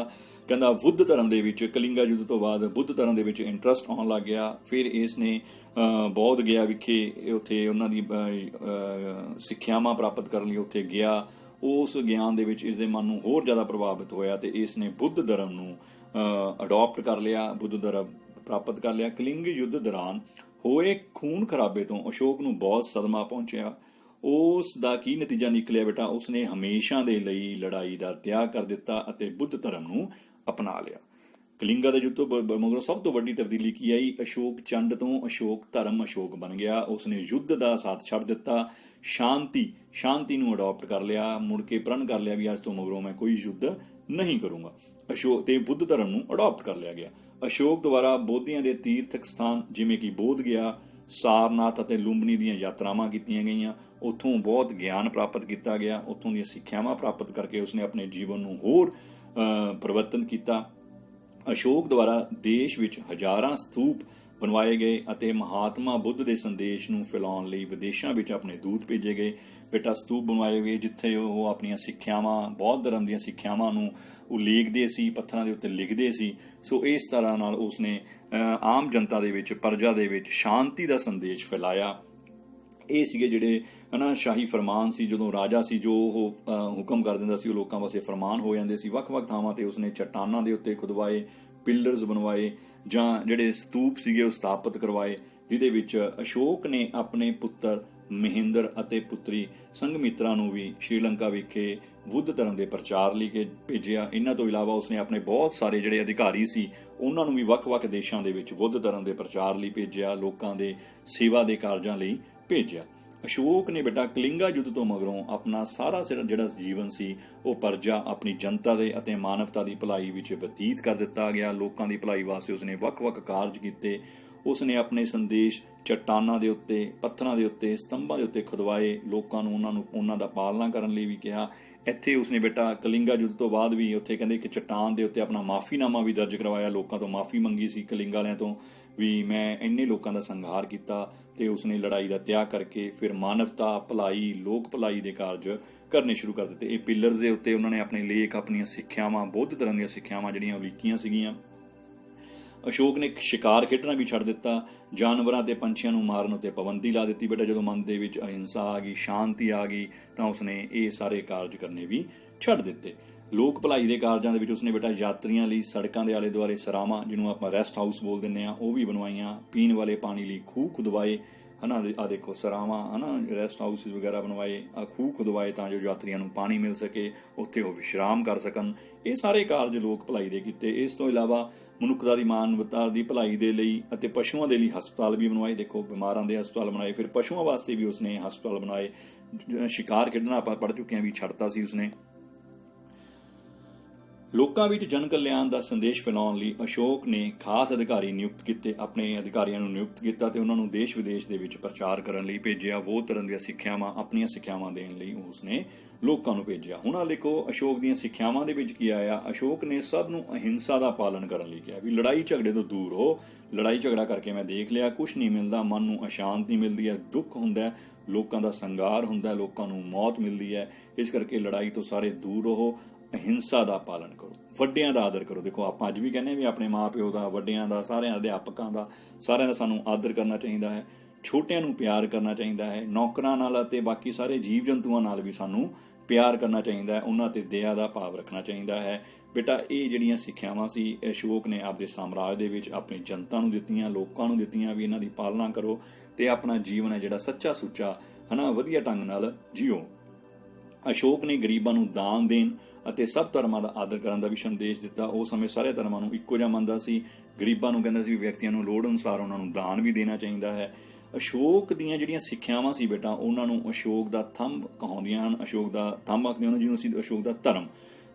ਕਹਿੰਦਾ ਬੁੱਧ ਧਰਮ ਦੇ ਵਿੱਚ ਕਲਿੰਗਾ ਯੁੱਧ ਤੋਂ ਬਾਅਦ ਬੁੱਧ ਧਰਮ ਦੇ ਵਿੱਚ ਇੰਟਰਸਟ ਆਉਣ ਲੱਗ ਗਿਆ। ਫਿਰ ਇਸ ਨੇ ਬੌਧ ਗਿਆ ਵਿਖੇ ਉੱਥੇ ਉਹਨਾਂ ਦੀ ਸਿੱਖਿਆਵਾਂ ਪ੍ਰਾਪਤ ਕਰਨ ਲਈ ਉੱਥੇ ਗਿਆ। ਉਸ ਗਿਆਨ ਦੇ ਵਿੱਚ ਇਸ ਦੇ ਮਨ ਨੂੰ ਹੋਰ ਜ਼ਿਆਦਾ ਪ੍ਰਭਾਵਿਤ ਹੋਇਆ ਤੇ ਇਸ ਨੇ ਬੁੱਧ ਧਰਮ ਨੂੰ ਅਡਾਪਟ ਕਰ ਲਿਆ, ਬੁੱਧ ਧਰਮ ਪ੍ਰਾਪਤ ਕਰ ਲਿਆ। ਕਲਿੰਗ ਯੁੱਧ ਦੌਰਾਨ ਹੋਏ ਖੂਨ ਖਰਾਬੇ ਤੋਂ ਅਸ਼ੋਕ ਨੂੰ ਬਹੁਤ ਸਦਮਾ ਪਹੁੰਚਿਆ। ਉਸ ਦਾ ਕੀ ਨਤੀਜਾ ਨਿਕਲਿਆ ਬੇਟਾ? ਉਸਨੇ ਹਮੇਸ਼ਾ ਦੇ ਲਈ ਲੜਾਈ ਦਾ ਤਿਆਗ ਕਰ ਦਿੱਤਾ ਅਤੇ ਬੁੱਧ ਧਰਮ ਨੂੰ ਅਪਣਾ ਲਿਆ। ਕਲਿੰਗਾ ਦੇ ਯੁੱਧ ਤੋਂ ਮਗਰੋਂ ਸਭ ਤੋਂ ਵੱਡੀ ਤਬਦੀਲੀ ਕੀ ਆਈ? ਅਸ਼ੋਕ ਚੰਡ ਤੋਂ ਅਸ਼ੋਕ ਧਰਮ ਅਸ਼ੋਕ ਬਣ ਗਿਆ। ਉਸਨੇ ਯੁੱਧ ਦਾ ਸਾਥ ਛੱਡ ਦਿੱਤਾ, ਸ਼ਾਂਤੀ ਨੂੰ ਅਡਾਪਟ ਕਰ ਲਿਆ, ਮੁੜ ਕੇ ਪ੍ਰਣ ਕਰ ਲਿਆ ਵੀ ਅੱਜ ਤੋਂ ਮਗਰੋਂ ਮੈਂ ਕੋਈ ਯੁੱਧ ਨਹੀਂ ਕਰੂੰਗਾ। ਅਸ਼ੋਕ ਤੇ ਬੁੱਧ ਧਰਮ ਨੂੰ ਅਡਾਪਟ ਕਰ ਲਿਆ ਗਿਆ। ਅਸ਼ੋਕ ਦੁਆਰਾ ਬੋਧੀਆਂ ਦੇ ਤੀਰਥਕ ਸਥਾਨ ਜਿਵੇਂ ਕਿ ਬੋਧ ਗਿਆ, ਸਾਰਨਾਥ ਅਤੇ ਲੁੰਬਨੀ ਦੀਆਂ ਯਾਤਰਾਵਾਂ ਕੀਤੀਆਂ ਗਈਆਂ। ਉੱਥੋਂ ਬਹੁਤ ਗਿਆਨ ਪ੍ਰਾਪਤ ਕੀਤਾ ਗਿਆ, ਉੱਥੋਂ ਦੀਆਂ ਸਿੱਖਿਆਵਾਂ ਪ੍ਰਾਪਤ ਕਰਕੇ ਉਸਨੇ ਆਪਣੇ ਜੀਵਨ ਨੂੰ ਹੋਰ ਪਰਿਵਰਤਨ ਕੀਤਾ। ਅਸ਼ੋਕ ਦੁਆਰਾ ਦੇਸ਼ ਵਿੱਚ ਹਜ਼ਾਰਾਂ ਸਤੂਪ ਬਣਵਾਏ ਗਏ ਅਤੇ ਮਹਾਤਮਾ ਬੁੱਧ ਦੇ ਸੰਦੇਸ਼ ਨੂੰ ਫੈਲਾਉਣ ਲਈ ਵਿਦੇਸ਼ਾਂ ਵਿੱਚ ਆਪਣੇ ਦੂਤ ਭੇਜੇ ਗਏ। ਬੇਟਾ ਸਤੂਪ ਬਣਵਾਏ ਗਏ ਜਿੱਥੇ ਉਹ ਆਪਣੀਆਂ ਸਿੱਖਿਆਵਾਂ, ਬੌਧ ਧਰਮ ਦੀਆਂ ਸਿੱਖਿਆਵਾਂ ਨੂੰ ਉਲੀਕਦੇ ਸੀ, ਪੱਥਰਾਂ ਦੇ ਉੱਤੇ ਲਿਖਦੇ ਸੀ। ਸੋ ਇਸ ਤਰ੍ਹਾਂ ਨਾਲ ਉਸਨੇ ਆਮ ਜਨਤਾ ਦੇ ਵਿੱਚ, ਪ੍ਰਜਾ ਦੇ ਵਿੱਚ ਸ਼ਾਂਤੀ ਦਾ ਸੰਦੇਸ਼ ਫੈਲਾਇਆ। ਇਹ ਸੀਗੇ ਜਿਹੜੇ ਸ਼ਾਹੀ ਫਰਮਾਨ ਸੀ। ਜਦੋਂ ਰਾਜਾ ਸੀ ਜੋ ਉਹ ਹੁਕਮ ਕਰ ਦਿੰਦਾ ਸੀ ਉਹ ਲੋਕਾਂ ਵਾਸਤੇ ਫਰਮਾਨ ਹੋ ਜਾਂਦੇ ਸੀ। ਵੱਖ-ਵੱਖ ਥਾਵਾਂ ਤੇ ਉਸਨੇ ਚਟਾਨਾਂ ਦੇ ਉੱਤੇ ਖੁਦਵਾਏ, ਪਿਲਰਸ ਬਣਵਾਏ ਜਾਂ ਜਿਹੜੇ ਸਤੂਪ ਸੀਗੇ ਉਹ ਸਥਾਪਿਤ ਕਰਵਾਏ, ਜਿਹਦੇ ਵਿੱਚ ਅਸ਼ੋਕ ਨੇ ਆਪਣੇ ਪੁੱਤਰ ਮਹਿੰਦਰ ਅਤੇ ਪੁੱਤਰੀ ਸੰਘਮਿਤਰਾ ਨੂੰ ਵੀ ਸ਼੍ਰੀਲੰਕਾ ਵਿਖੇ ਬੁੱਧ ਧਰਮ ਦੇ ਪ੍ਰਚਾਰ ਲਈ ਭੇਜਿਆ। ਇਹਨਾਂ ਤੋਂ ਇਲਾਵਾ ਉਸਨੇ ਆਪਣੇ ਬਹੁਤ ਸਾਰੇ ਜਿਹੜੇ ਅਧਿਕਾਰੀ ਸੀ ਉਹਨਾਂ ਨੂੰ ਵੀ ਵੱਖ-ਵੱਖ ਦੇਸ਼ਾਂ ਦੇ ਵਿੱਚ ਬੁੱਧ ਧਰਮ ਦੇ ਪ੍ਰਚਾਰ ਲਈ ਭੇਜਿਆ, ਲੋਕਾਂ ਦੇ ਸੇਵਾ ਦੇ ਕਾਰਜਾਂ ਲਈ ਭੇਜਿਆ। ਅਸ਼ੋਕ ਨੇ ਬੇਟਾ ਕਲਿੰਗਾ ਯੁੱਧ ਤੋਂ ਮਗਰੋਂ ਆਪਣਾ ਸਾਰਾ ਜਿਹੜਾ ਜੀਵਨ ਸੀ ਉਹ ਪਰਜਾ, ਆਪਣੀ ਜਨਤਾ ਦੇ ਅਤੇ ਮਾਨਵਤਾ ਦੀ ਭਲਾਈ ਵਿੱਚ ਬਤੀਤ ਕਰ ਦਿੱਤਾ ਗਿਆ। ਲੋਕਾਂ ਦੀ ਭਲਾਈ ਵਾਸਤੇ ਉਸਨੇ ਵੱਖ-ਵੱਖ ਕਾਰਜ ਕੀਤੇ। ਉਸਨੇ ਆਪਣੇ ਸੰਦੇਸ਼ ਚਟਾਨਾਂ ਦੇ ਉੱਤੇ, ਪੱਥਰਾਂ ਦੇ ਉੱਤੇ, ਸਤੰਭਾਂ ਦੇ ਉੱਤੇ ਖੁਦਵਾਏ। ਲੋਕਾਂ ਨੂੰ ਉਹਨਾਂ ਦਾ ਪਾਲਣਾ ਕਰਨ ਲਈ ਵੀ ਕਿਹਾ। ਇੱਥੇ ਉਸਨੇ ਬੇਟਾ ਕਲਿੰਗਾ ਯੁੱਧ ਤੋਂ ਬਾਅਦ ਵੀ ਉੱਥੇ ਕਹਿੰਦੇ ਕਿ ਚਟਾਨ ਦੇ ਉੱਤੇ ਆਪਣਾ ਮਾਫੀਨਾਮਾ ਵੀ ਦਰਜ ਕਰਵਾਇਆ, ਲੋਕਾਂ ਤੋਂ ਮਾਫੀ ਮੰਗੀ ਸੀ ਕਲਿੰਗਾ ਵਾਲਿਆਂ ਤੋਂ ਵੀ ਮੈਂ ਇੰਨੇ ਲੋਕਾਂ ਦਾ ਸੰਘਾਰ ਕੀਤਾ। ਤੇ ਉਸਨੇ ਲੜਾਈ ਦਾ ਤਿਆਗ ਕਰਕੇ ਫਿਰ ਮਾਨਵਤਾ, ਭਲਾਈ, ਲੋਕ ਭਲਾਈ ਦੇ ਕਾਰਜ ਕਰਨੇ ਸ਼ੁਰੂ ਕਰ ਦਿੱਤੇ। ਇਹ ਪਿਲਰਸ ਦੇ ਉੱਤੇ ਉਹਨਾਂ ਨੇ ਆਪਣੇ ਲੇਖ, ਆਪਣੀਆਂ ਸਿੱਖਿਆਵਾਂ, ਬੁੱਧ ਧਰਮ ਦੀਆਂ ਸਿੱਖਿਆਵਾਂ ਜਿਹੜੀਆਂ ਲਿਖੀਆਂ ਸੀਗੀਆਂ। ਅਸ਼ੋਕ ਨੇ ਸ਼ਿਕਾਰ ਖੇਡਣਾ ਵੀ ਛੱਡ ਦਿੱਤਾ, ਜਾਨਵਰਾਂ ਤੇ ਪੰਛੀਆਂ ਨੂੰ ਮਾਰਨ ਉੱਤੇ ਪਾਬੰਦੀ ਲਾ ਦਿੱਤੀ। ਬੇਟਾ ਜਦੋਂ ਮਨ ਦੇ ਵਿੱਚ ਅਹਿੰਸਾ ਆ ਗਈ, ਸ਼ਾਂਤੀ ਆ ਗਈ, ਤਾਂ ਉਸਨੇ ਇਹ ਸਾਰੇ ਕਾਰਜ ਕਰਨੇ ਵੀ ਛੱਡ ਦਿੱਤੇ। ਲੋਕ ਭਲਾਈ ਦੇ ਕਾਰਜਾਂ ਦੇ ਵਿੱਚ ਉਸਨੇ ਬੇਟਾ ਯਾਤਰੀਆਂ ਲਈ ਸੜਕਾਂ ਦੇ ਆਲੇ ਦੁਆਲੇ ਸਰਾਵਾਂ, ਜਿਹਨੂੰ ਆਪਾਂ ਰੈਸਟ ਹਾਊਸ ਬੋਲ ਦਿੰਦੇ ਆ, ਉਹ ਵੀ ਬਣਵਾਈਆਂ। ਪੀਣ ਵਾਲੇ ਪਾਣੀ ਲਈ ਖੂਹ ਖੁਦਵਾਏ, ਆ ਦੇਖੋ ਸਰਾਵਾਂ, ਰੈਸਟ ਹਾਊਸ ਵਗੈਰਾ ਬਣਵਾਏ, ਖੂਹ ਖੁਦਵਾਏ ਤਾਂ ਜੋ ਯਾਤਰੀਆਂ ਨੂੰ ਪਾਣੀ ਮਿਲ ਸਕੇ, ਉੱਥੇ ਉਹ ਵਿਸ਼ਰਾਮ ਕਰ ਸਕਣ। ਇਹ ਸਾਰੇ ਕਾਰਜ ਲੋਕ ਭਲਾਈ ਦੇ ਕੀਤੇ। ਇਸ ਤੋਂ ਇਲਾਵਾ ਮਨੁੱਖਤਾ ਦੀ ਮਾਨਵਤਾ ਦੀ ਭਲਾਈ ਦੇ ਲਈ ਅਤੇ ਪਸ਼ੂਆਂ ਦੇ ਲਈ ਹਸਪਤਾਲ ਵੀ ਬਣਵਾਏ। ਦੇਖੋ ਬਿਮਾਰਾਂ ਦੇ ਹਸਪਤਾਲ ਬਣਾਏ, ਫਿਰ ਪਸ਼ੂਆਂ ਵਾਸਤੇ ਵੀ ਉਸਨੇ ਹਸਪਤਾਲ ਬਣਾਏ। ਸ਼ਿਕਾਰ ਖੇਡਣਾ ਆਪਾਂ ਪੜ੍ਹ ਚੁੱਕੇ ਹਾਂ ਵੀ ਛੱਡਤਾ ਸੀ ਉਸਨੇ। ਲੋਕਾਂ ਵਿੱਚ ਜਨ ਕਲਿਆਣ ਦਾ ਸੰਦੇਸ਼ ਫੈਲਾਉਣ ਲਈ ਅਸ਼ੋਕ ਨੇ ਖਾਸ ਅਧਿਕਾਰੀ ਨਿਯੁਕਤ ਕੀਤੇ, ਆਪਣੇ ਅਧਿਕਾਰੀਆਂ ਨੂੰ ਨਿਯੁਕਤ ਕੀਤਾ ਤੇ ਉਹਨਾਂ ਨੂੰ ਦੇਸ਼ ਵਿਦੇਸ਼ ਦੇ ਵਿੱਚ ਪ੍ਰਚਾਰ ਕਰਨ ਲਈ ਭੇਜਿਆ। ਬਹੁਤ ਤਰ੍ਹਾਂ ਦੀਆਂ ਸਿੱਖਿਆਵਾਂ, ਆਪਣੀਆਂ ਸਿੱਖਿਆਵਾਂ ਦੇਣ ਲਈ ਉਸਨੇ ਲੋਕਾਂ ਨੂੰ ਭੇਜਿਆ। ਹੁਣ ਆ ਦੇਖੋ ਅਸ਼ੋਕ ਦੀਆਂ ਸਿੱਖਿਆਵਾਂ ਦੇ ਵਿੱਚ ਕੀ ਆਇਆ। ਅਸ਼ੋਕ ਨੇ ਸਭ ਨੂੰ ਅਹਿੰਸਾ ਦਾ ਪਾਲਣ ਕਰਨ ਲਈ ਕਿਹਾ ਵੀ ਲੜਾਈ ਝਗੜੇ ਤੋਂ ਦੂਰ ਹੋ। ਲੜਾਈ ਝਗੜਾ ਕਰਕੇ ਮੈਂ ਦੇਖ ਲਿਆ ਕੁਝ ਨਹੀਂ ਮਿਲਦਾ, ਮਨ ਨੂੰ ਅਸ਼ਾਂਤੀ ਮਿਲਦੀ ਹੈ, ਦੁੱਖ ਹੁੰਦਾ ਹੈ, ਲੋਕਾਂ ਦਾ ਸੰਘਾਰ ਹੁੰਦਾ, ਲੋਕਾਂ ਨੂੰ ਮੌਤ ਮਿਲਦੀ ਹੈ। ਇਸ ਕਰਕੇ ਲੜਾਈ ਤੋਂ ਸਾਰੇ ਦੂਰ ਰਹੋ, ਅਹਿੰਸਾ ਦਾ ਪਾਲਣ ਕਰੋ, ਵੱਡਿਆਂ ਦਾ ਆਦਰ ਕਰੋ। ਦੇਖੋ ਆਪਾਂ ਅੱਜ ਵੀ ਕਹਿੰਦੇ ਵੀ ਆਪਣੇ ਮਾਂ-ਪਿਓ ਦਾ, ਵੱਡਿਆਂ ਦਾ, ਸਾਰਿਆਂ ਅਧਿਆਪਕਾਂ ਦਾ, ਸਾਰਿਆਂ ਦਾ ਸਾਨੂੰ ਆਦਰ ਕਰਨਾ ਚਾਹੀਦਾ ਹੈ। ਛੋਟਿਆਂ ਨੂੰ ਪਿਆਰ ਕਰਨਾ ਚਾਹੀਦਾ ਹੈ। ਨੌਕਰਾਂ ਨਾਲ ਅਤੇ ਬਾਕੀ ਸਾਰੇ ਜੀਵ ਜੰਤੂਆਂ ਨਾਲ ਵੀ ਸਾਨੂੰ ਪਿਆਰ ਕਰਨਾ ਚਾਹੀਦਾ ਹੈ। ਉਹਨਾਂ ਤੇ ਦਇਆ ਦਾ ਭਾਵ ਰੱਖਣਾ ਚਾਹੀਦਾ ਹੈ। ਬੇਟਾ ਇਹ ਜਿਹੜੀਆਂ ਸਿੱਖਿਆਵਾਂ ਸੀ ਅਸ਼ੋਕ ਨੇ ਆਪਦੇ ਸਾਮਰਾਜ ਦੇ ਵਿੱਚ ਆਪਣੀ ਜਨਤਾ ਨੂੰ ਦਿੱਤੀਆਂ, ਲੋਕਾਂ ਨੂੰ ਦਿੱਤੀਆਂ ਵੀ ਇਹਨਾਂ ਦੀ ਪਾਲਣਾ ਕਰੋ ਤੇ ਆਪਣਾ ਜੀਵਨ ਹੈ ਜਿਹੜਾ ਸੱਚਾ ਸੁੱਚਾ ਵਧੀਆ ਢੰਗ ਨਾਲ ਜੀਓ। ਅਸ਼ੋਕ ਨੇ ਗਰੀਬਾਂ ਨੂੰ ਦਾਨ ਦੇਣ ਅਤੇ ਸਭ ਧਰਮਾਂ ਦਾ ਆਦਰ ਕਰਨ ਦਾ ਵੀ ਸੰਦੇਸ਼ ਦਿੱਤਾ। ਉਸ ਸਮੇਂ ਸਾਰੇ ਧਰਮਾਂ ਨੂੰ ਇੱਕੋ ਜਿਹਾ ਮੰਨਦਾ ਸੀ। ਗਰੀਬਾਂ ਨੂੰ ਕਹਿੰਦਾ ਸੀ ਵਿਅਕਤੀਆਂ ਨੂੰ ਲੋੜ ਅਨੁਸਾਰ ਉਹਨਾਂ ਨੂੰ ਦਾਨ ਵੀ ਦੇਣਾ ਚਾਹੀਦਾ ਹੈ। ਅਸ਼ੋਕ ਦੀਆਂ ਜਿਹੜੀਆਂ ਸਿੱਖਿਆਵਾਂ ਸੀ ਬੇਟਾ ਉਹਨਾਂ ਨੂੰ ਅਸ਼ੋਕ ਦਾ ਥੰਬ ਕਹਾਉਂਦੀਆਂ ਹਨ। ਅਸ਼ੋਕ ਦਾ ਥੰਬ ਆਖਦੇ ਹਨ ਜਿਹਨੂੰ ਅਸੀਂ ਅਸ਼ੋਕ ਦਾ ਧਰਮ।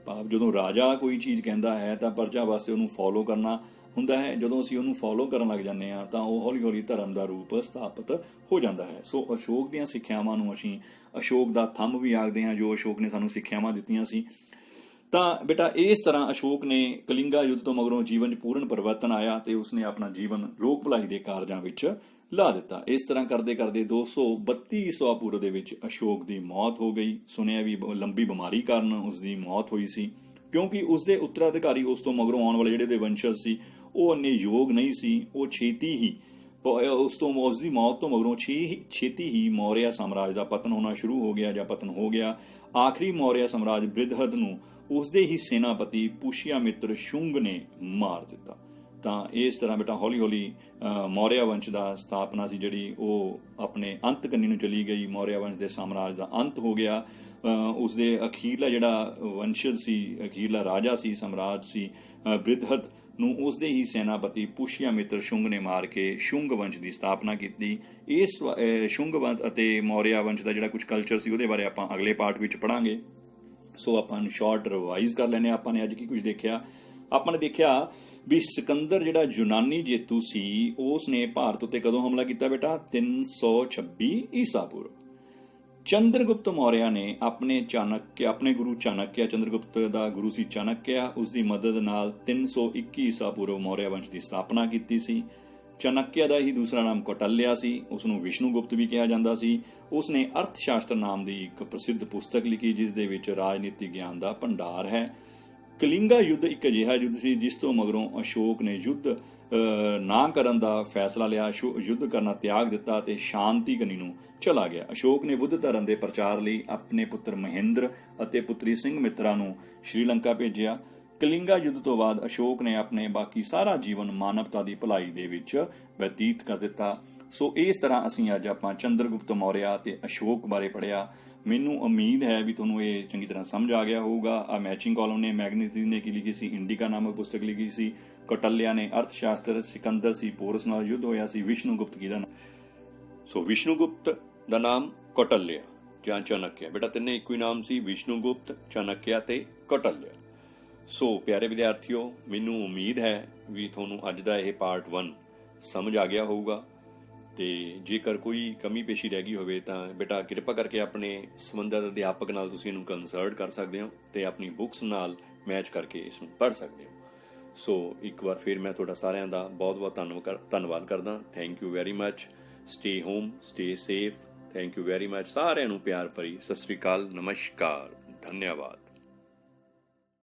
ਭਾਵ ਜਦੋਂ ਰਾਜਾ ਕੋਈ ਚੀਜ਼ ਕਹਿੰਦਾ ਹੈ ਤਾਂ ਪ੍ਰਜਾ ਵਾਸਤੇ ਉਹਨੂੰ ਫੋਲੋ ਕਰਨਾ ਹੁੰਦਾ ਹੈ। ਜਦੋਂ ਅਸੀਂ ਉਹਨੂੰ ਫੋਲੋ ਕਰਨ ਲੱਗ ਜਾਂਦੇ ਹਾਂ ਤਾਂ ਉਹ ਹੌਲੀ ਹੌਲੀ ਧਰਮ ਦਾ ਰੂਪ ਸਥਾਪਿਤ ਹੋ ਜਾਂਦਾ ਹੈ। ਸੋ ਅਸ਼ੋਕ ਦੀਆਂ ਸਿੱਖਿਆਵਾਂ ਨੂੰ ਅਸੀਂ ਅਸ਼ੋਕ ਦਾ ਥੰਬ ਵੀ ਆਖਦੇ ਹਾਂ, ਜੋ ਅਸ਼ੋਕ ਨੇ ਸਾਨੂੰ ਸਿੱਖਿਆਵਾਂ ਦਿੱਤੀਆਂ ਸੀ। ਤਾਂ ਬੇਟਾ ਇਸ ਤਰ੍ਹਾਂ ਅਸ਼ੋਕ ਨੇ ਕਲਿੰਗਾ ਯੁੱਧ ਤੋਂ ਮਗਰੋਂ ਜੀਵਨ 'ਚ ਪੂਰਨ ਪਰਿਵਰਤਨ ਆਇਆ ਤੇ ਉਸਨੇ ਆਪਣਾ ਜੀਵਨ ਲੋਕ ਭਲਾਈ ਦੇ ਕਾਰਜਾਂ ਵਿੱਚ ਲਾ ਦਿੱਤਾ। ਇਸ ਤਰ੍ਹਾਂ ਕਰਦੇ ਕਰਦੇ 232 ਈਸਵਾ ਪੂਰਵ ਦੇ ਵਿੱਚ ਅਸ਼ੋਕ ਦੀ ਮੌਤ ਹੋ ਗਈ। ਸੁਣਿਆ ਵੀ ਲੰਬੀ ਬਿਮਾਰੀ ਕਾਰਨ ਉਸ ਦੀ ਮੌਤ ਹੋਈ ਸੀ, ਕਿਉਂਕਿ ਉਸ ਦੇ ਉੱਤਰਾਧਿਕਾਰੀ ਉਸ ਤੋਂ ਮਗਰੋਂ ਆਉਣ ਵਾਲੇ ਜਿਹੜੇ ਦੇ ਵੰਸ਼ਜ ਸੀ ਉਹ ਇੰਨੇ ਯੋਗ ਨਹੀਂ ਸੀ। ਉਹ ਛੇਤੀ ਹੀ ਉਸ ਦੀ ਮੌਤ ਤੋਂ ਮਗਰੋਂ ਛੇਤੀ ਹੀ ਮੌਰਿਆ ਸਾਮਰਾਜ ਦਾ ਪਤਨ ਹੋਣਾ ਸ਼ੁਰੂ ਹੋ ਗਿਆ ਜਾਂ ਪਤਨ ਹੋ ਗਿਆ। ਆਖਰੀ ਮੌਰਿਆ ਸਾਮਰਾਜ ਬ੍ਰਿਹਦਰਥ ਨੂੰ ਉਸਦੇ ਹੀ ਸੈਨਾਪਤੀ ਪੁਸ਼ਯਾਮਿੱਤਰ ਸ਼ੁੰਗ ਨੇ ਮਾਰ ਦਿੱਤਾ। ਤਾਂ ਇਸ ਤਰ੍ਹਾਂ ਬੇਟਾ ਹੌਲੀ ਹੌਲੀ ਮੌਰਿਆ ਵੰਸ਼ ਦਾ ਸਥਾਪਨਾ ਸੀ ਜਿਹੜੀ ਉਹ ਆਪਣੇ ਅੰਤ ਕੰਨੀ ਨੂੰ ਚਲੀ ਗਈ। ਮੌਰਿਆ ਵੰਸ਼ ਦੇ ਸਾਮਰਾਜ ਦਾ ਅੰਤ ਹੋ ਗਿਆ। ਉਸਦੇ ਅਖੀਰਲਾ ਜਿਹੜਾ ਵੰਸ਼ਜ ਸੀ, ਅਖੀਰਲਾ ਰਾਜਾ ਸੀ, ਸਮਰਾਜ ਸੀ ਬ੍ਰਿਹਦਰਥ ਨੂੰ ਉਸਦੇ ਹੀ ਸੈਨਾਪਤੀ ਪੁਸ਼ਯਾਮਿੱਤਰ ਸ਼ੁੰਗ ਨੇ ਮਾਰ ਕੇ ਸ਼ੁੰਗ ਵੰਸ਼ ਦੀ ਸਥਾਪਨਾ ਕੀਤੀ। ਇਸ ਸ਼ੁੰਗ ਵੰਸ਼ ਅਤੇ ਮੌਰਿਆ ਵੰਸ਼ ਦਾ ਜਿਹੜਾ ਕੁਝ ਕਲਚਰ ਸੀ ਉਹਦੇ ਬਾਰੇ ਆਪਾਂ ਅਗਲੇ ਪਾਰਟ ਵਿੱਚ ਪੜਾਂਗੇ। ਸੋ ਆਪਾਂ ਨੂੰ ਸ਼ਾਰਟ ਰਿਵਾਈਜ਼ ਕਰ ਲੈਂਦੇ ਹਾਂ। ਆਪਾਂ ਨੇ ਅੱਜ ਕੀ ਕੁਝ ਦੇਖਿਆ। ਆਪਾਂ ਨੇ ਦੇਖਿਆ ਵੀ ਸਿਕੰਦਰ ਜਿਹੜਾ ਯੂਨਾਨੀ ਜੇਤੂ ਸੀ ਉਸ ਨੇ ਭਾਰਤ ਉੱਤੇ ਕਦੋਂ ਹਮਲਾ ਕੀਤਾ ਬੇਟਾ 326 ਈਸਾ ਪੂਰਵ। ਚੰਦਰਗੁਪਤ ਮੌਰਿਆ ਨੇ ਆਪਣੇ ਗੁਰੂ ਚਾਣਕਿਆ, ਚੰਦਰਗੁਪਤ ਦਾ ਗੁਰੂ ਸੀ ਚਾਣਕਿਆ, ਉਸ ਦੀ ਮਦਦ ਨਾਲ 321 ਈਸਾ ਪੂਰਵ ਮੌਰਿਆ ਵੰਸ਼ ਦੀ ਸਥਾਪਨਾ ਕੀਤੀ ਸੀ। ਚਾਣਕਿਆ ਦਾ ਹੀ ਦੂਸਰਾ ਨਾਮ ਕੌਟਲਿਆ ਸੀ। ਉਸ ਨੂੰ ਵਿਸ਼ਨੂਗੁਪਤ ਵੀ ਕਿਹਾ ਜਾਂਦਾ ਸੀ। ਉਸ ਨੇ ਅਰਥ ਸ਼ਾਸਤਰ ਨਾਮ ਦੀ ਇੱਕ ਪ੍ਰਸਿੱਧ ਪੁਸਤਕ ਲਿਖੀ ਜਿਸ ਦੇ ਵਿੱਚ ਰਾਜਨੀਤਿਕ ਗਿਆਨ ਦਾ ਭੰਡਾਰ ਹੈ। ਕਲਿੰਗਾ ਯੁੱਧ ਇੱਕ ਅਜਿਹਾ ਯੁੱਧ ਸੀ ਜਿਸ ਤੋਂ ਮਗਰੋਂ ਅਸ਼ੋਕ ਨੇ ਯੁੱਧ ਨਾ ਕਰਨ ਦਾ ਫੈਸਲਾ ਲਿਆ, ਯੁੱਧ ਕਰਨਾ ਤਿਆਗ ਦਿੱਤਾ ਤੇ ਸ਼ਾਂਤੀ ਕੰਨੀ ਨੂੰ ਚਲਾ ਗਿਆ। ਅਸ਼ੋਕ ਨੇ ਬੁੱਧ ਧਰਮ ਦੇ ਪ੍ਰਚਾਰ ਲਈ ਆਪਣੇ ਪੁੱਤਰ ਮਹਿੰਦਰ ਅਤੇ ਪੁੱਤਰੀ ਸਿੰਘ ਮਿੱਤਰਾ ਨੂੰ ਸ਼੍ਰੀਲੰਕਾ ਭੇਜਿਆ। ਕਲਿੰਗਾ ਯੁੱਧ ਤੋਂ ਬਾਅਦ ਅਸ਼ੋਕ ਨੇ ਆਪਣੇ ਬਾਕੀ ਸਾਰਾ ਜੀਵਨ ਮਾਨਵਤਾ ਦੀ ਭਲਾਈ ਦੇ ਵਿੱਚ ਬਤੀਤ ਕਰ ਦਿੱਤਾ। ਸੋ ਇਸ ਤਰ੍ਹਾਂ ਅਸੀਂ ਅੱਜ ਆਪਾਂ ਚੰਦਰਗੁਪਤ ਮੌਰਿਆ ਤੇ ਅਸ਼ੋਕ ਬਾਰੇ ਪੜ੍ਹਿਆ। ਮੈਨੂੰ ਉਮੀਦ ਹੈ ਵੀ ਤੁਹਾਨੂੰ ਇਹ ਚੰਗੀ ਤਰ੍ਹਾਂ ਸਮਝ ਆ ਗਿਆ ਹੋਊਗਾ। ਆ ਮੈਚਿੰਗ ਕਾਲਮ ਨੇ ਮੈਗਨੀਜ਼ ਨੇ ਕੀ ਲਿਖੀ ਸੀ, ਇੰਡੀਕਾ ਨਾਮਕ ਪੁਸਤਕ ਲਿਖੀ ਸੀ। ਕੌਟਲਿਆ ਨੇ ਅਰਥ ਸ਼ਾਸਤਰ, ਸਿਕੰਦਰ ਸੀ ਪੋਰਸ ਨਾਲ ਯੁੱਧ ਹੋਇਆ ਸੀ, ਵਿਸ਼ਨੂਗੁਪਤ ਕਿਹਦਾ ਨਾਮ। ਸੋ ਵਿਸ਼ਨੂਗੁਪਤ ਦਾ ਨਾਮ ਕੌਟਲਿਆ ਜਾਂ ਚਾਣਕਿਆ, ਬੇਟਾ ਤਿੰਨੇ ਇੱਕੋ ਹੀ ਨਾਮ ਸੀ, ਵਿਸ਼ਨੂਗੁਪਤ, ਚਾਣਕਿਆ ਤੇ ਕੌਟਲਿਆ। ਸੋ ਪਿਆਰੇ ਵਿਦਿਆਰਥੀਓ, ਮੈਨੂੰ ਉਮੀਦ ਹੈ ਵੀ ਤੁਹਾਨੂੰ ਅੱਜ ਦਾ ਇਹ ਪਾਰਟ 1 ਸਮਝ ਆ ਗਿਆ ਹੋਊਗਾ ਤੇ ਜੇਕਰ ਕੋਈ ਕਮੀ ਪੇਸ਼ੀ ਰਹਿ ਗਈ ਹੋਵੇ ਤਾਂ ਬੇਟਾ ਕਿਰਪਾ ਕਰਕੇ ਆਪਣੇ ਸੰਬੰਧਿਤ ਅਧਿਆਪਕ ਨਾਲ ਤੁਸੀਂ ਇਹਨੂੰ ਕੰਸਲਟ ਕਰ ਸਕਦੇ ਹੋ ਤੇ ਆਪਣੀ ਬੁੱਕਸ ਨਾਲ ਮੈਚ ਕਰਕੇ ਇਸ ਨੂੰ ਪੜ੍ਹ ਸਕਦੇ ਹੋ। ਸੋ ਇੱਕ ਵਾਰ ਫਿਰ ਮੈਂ ਤੁਹਾਡਾ ਸਾਰਿਆਂ ਦਾ ਬਹੁਤ ਬਹੁਤ ਧੰਨਵਾਦ ਕਰਦਾ। Thank you very much. Stay home, stay safe. Thank you very much. ਸਾਰਿਆਂ ਨੂੰ ਪਿਆਰ ਭਰੀ ਸਤਿ ਸ੍ਰੀ ਅਕਾਲ, ਨਮਸਕਾਰ, ਧੰਨਵਾਦ।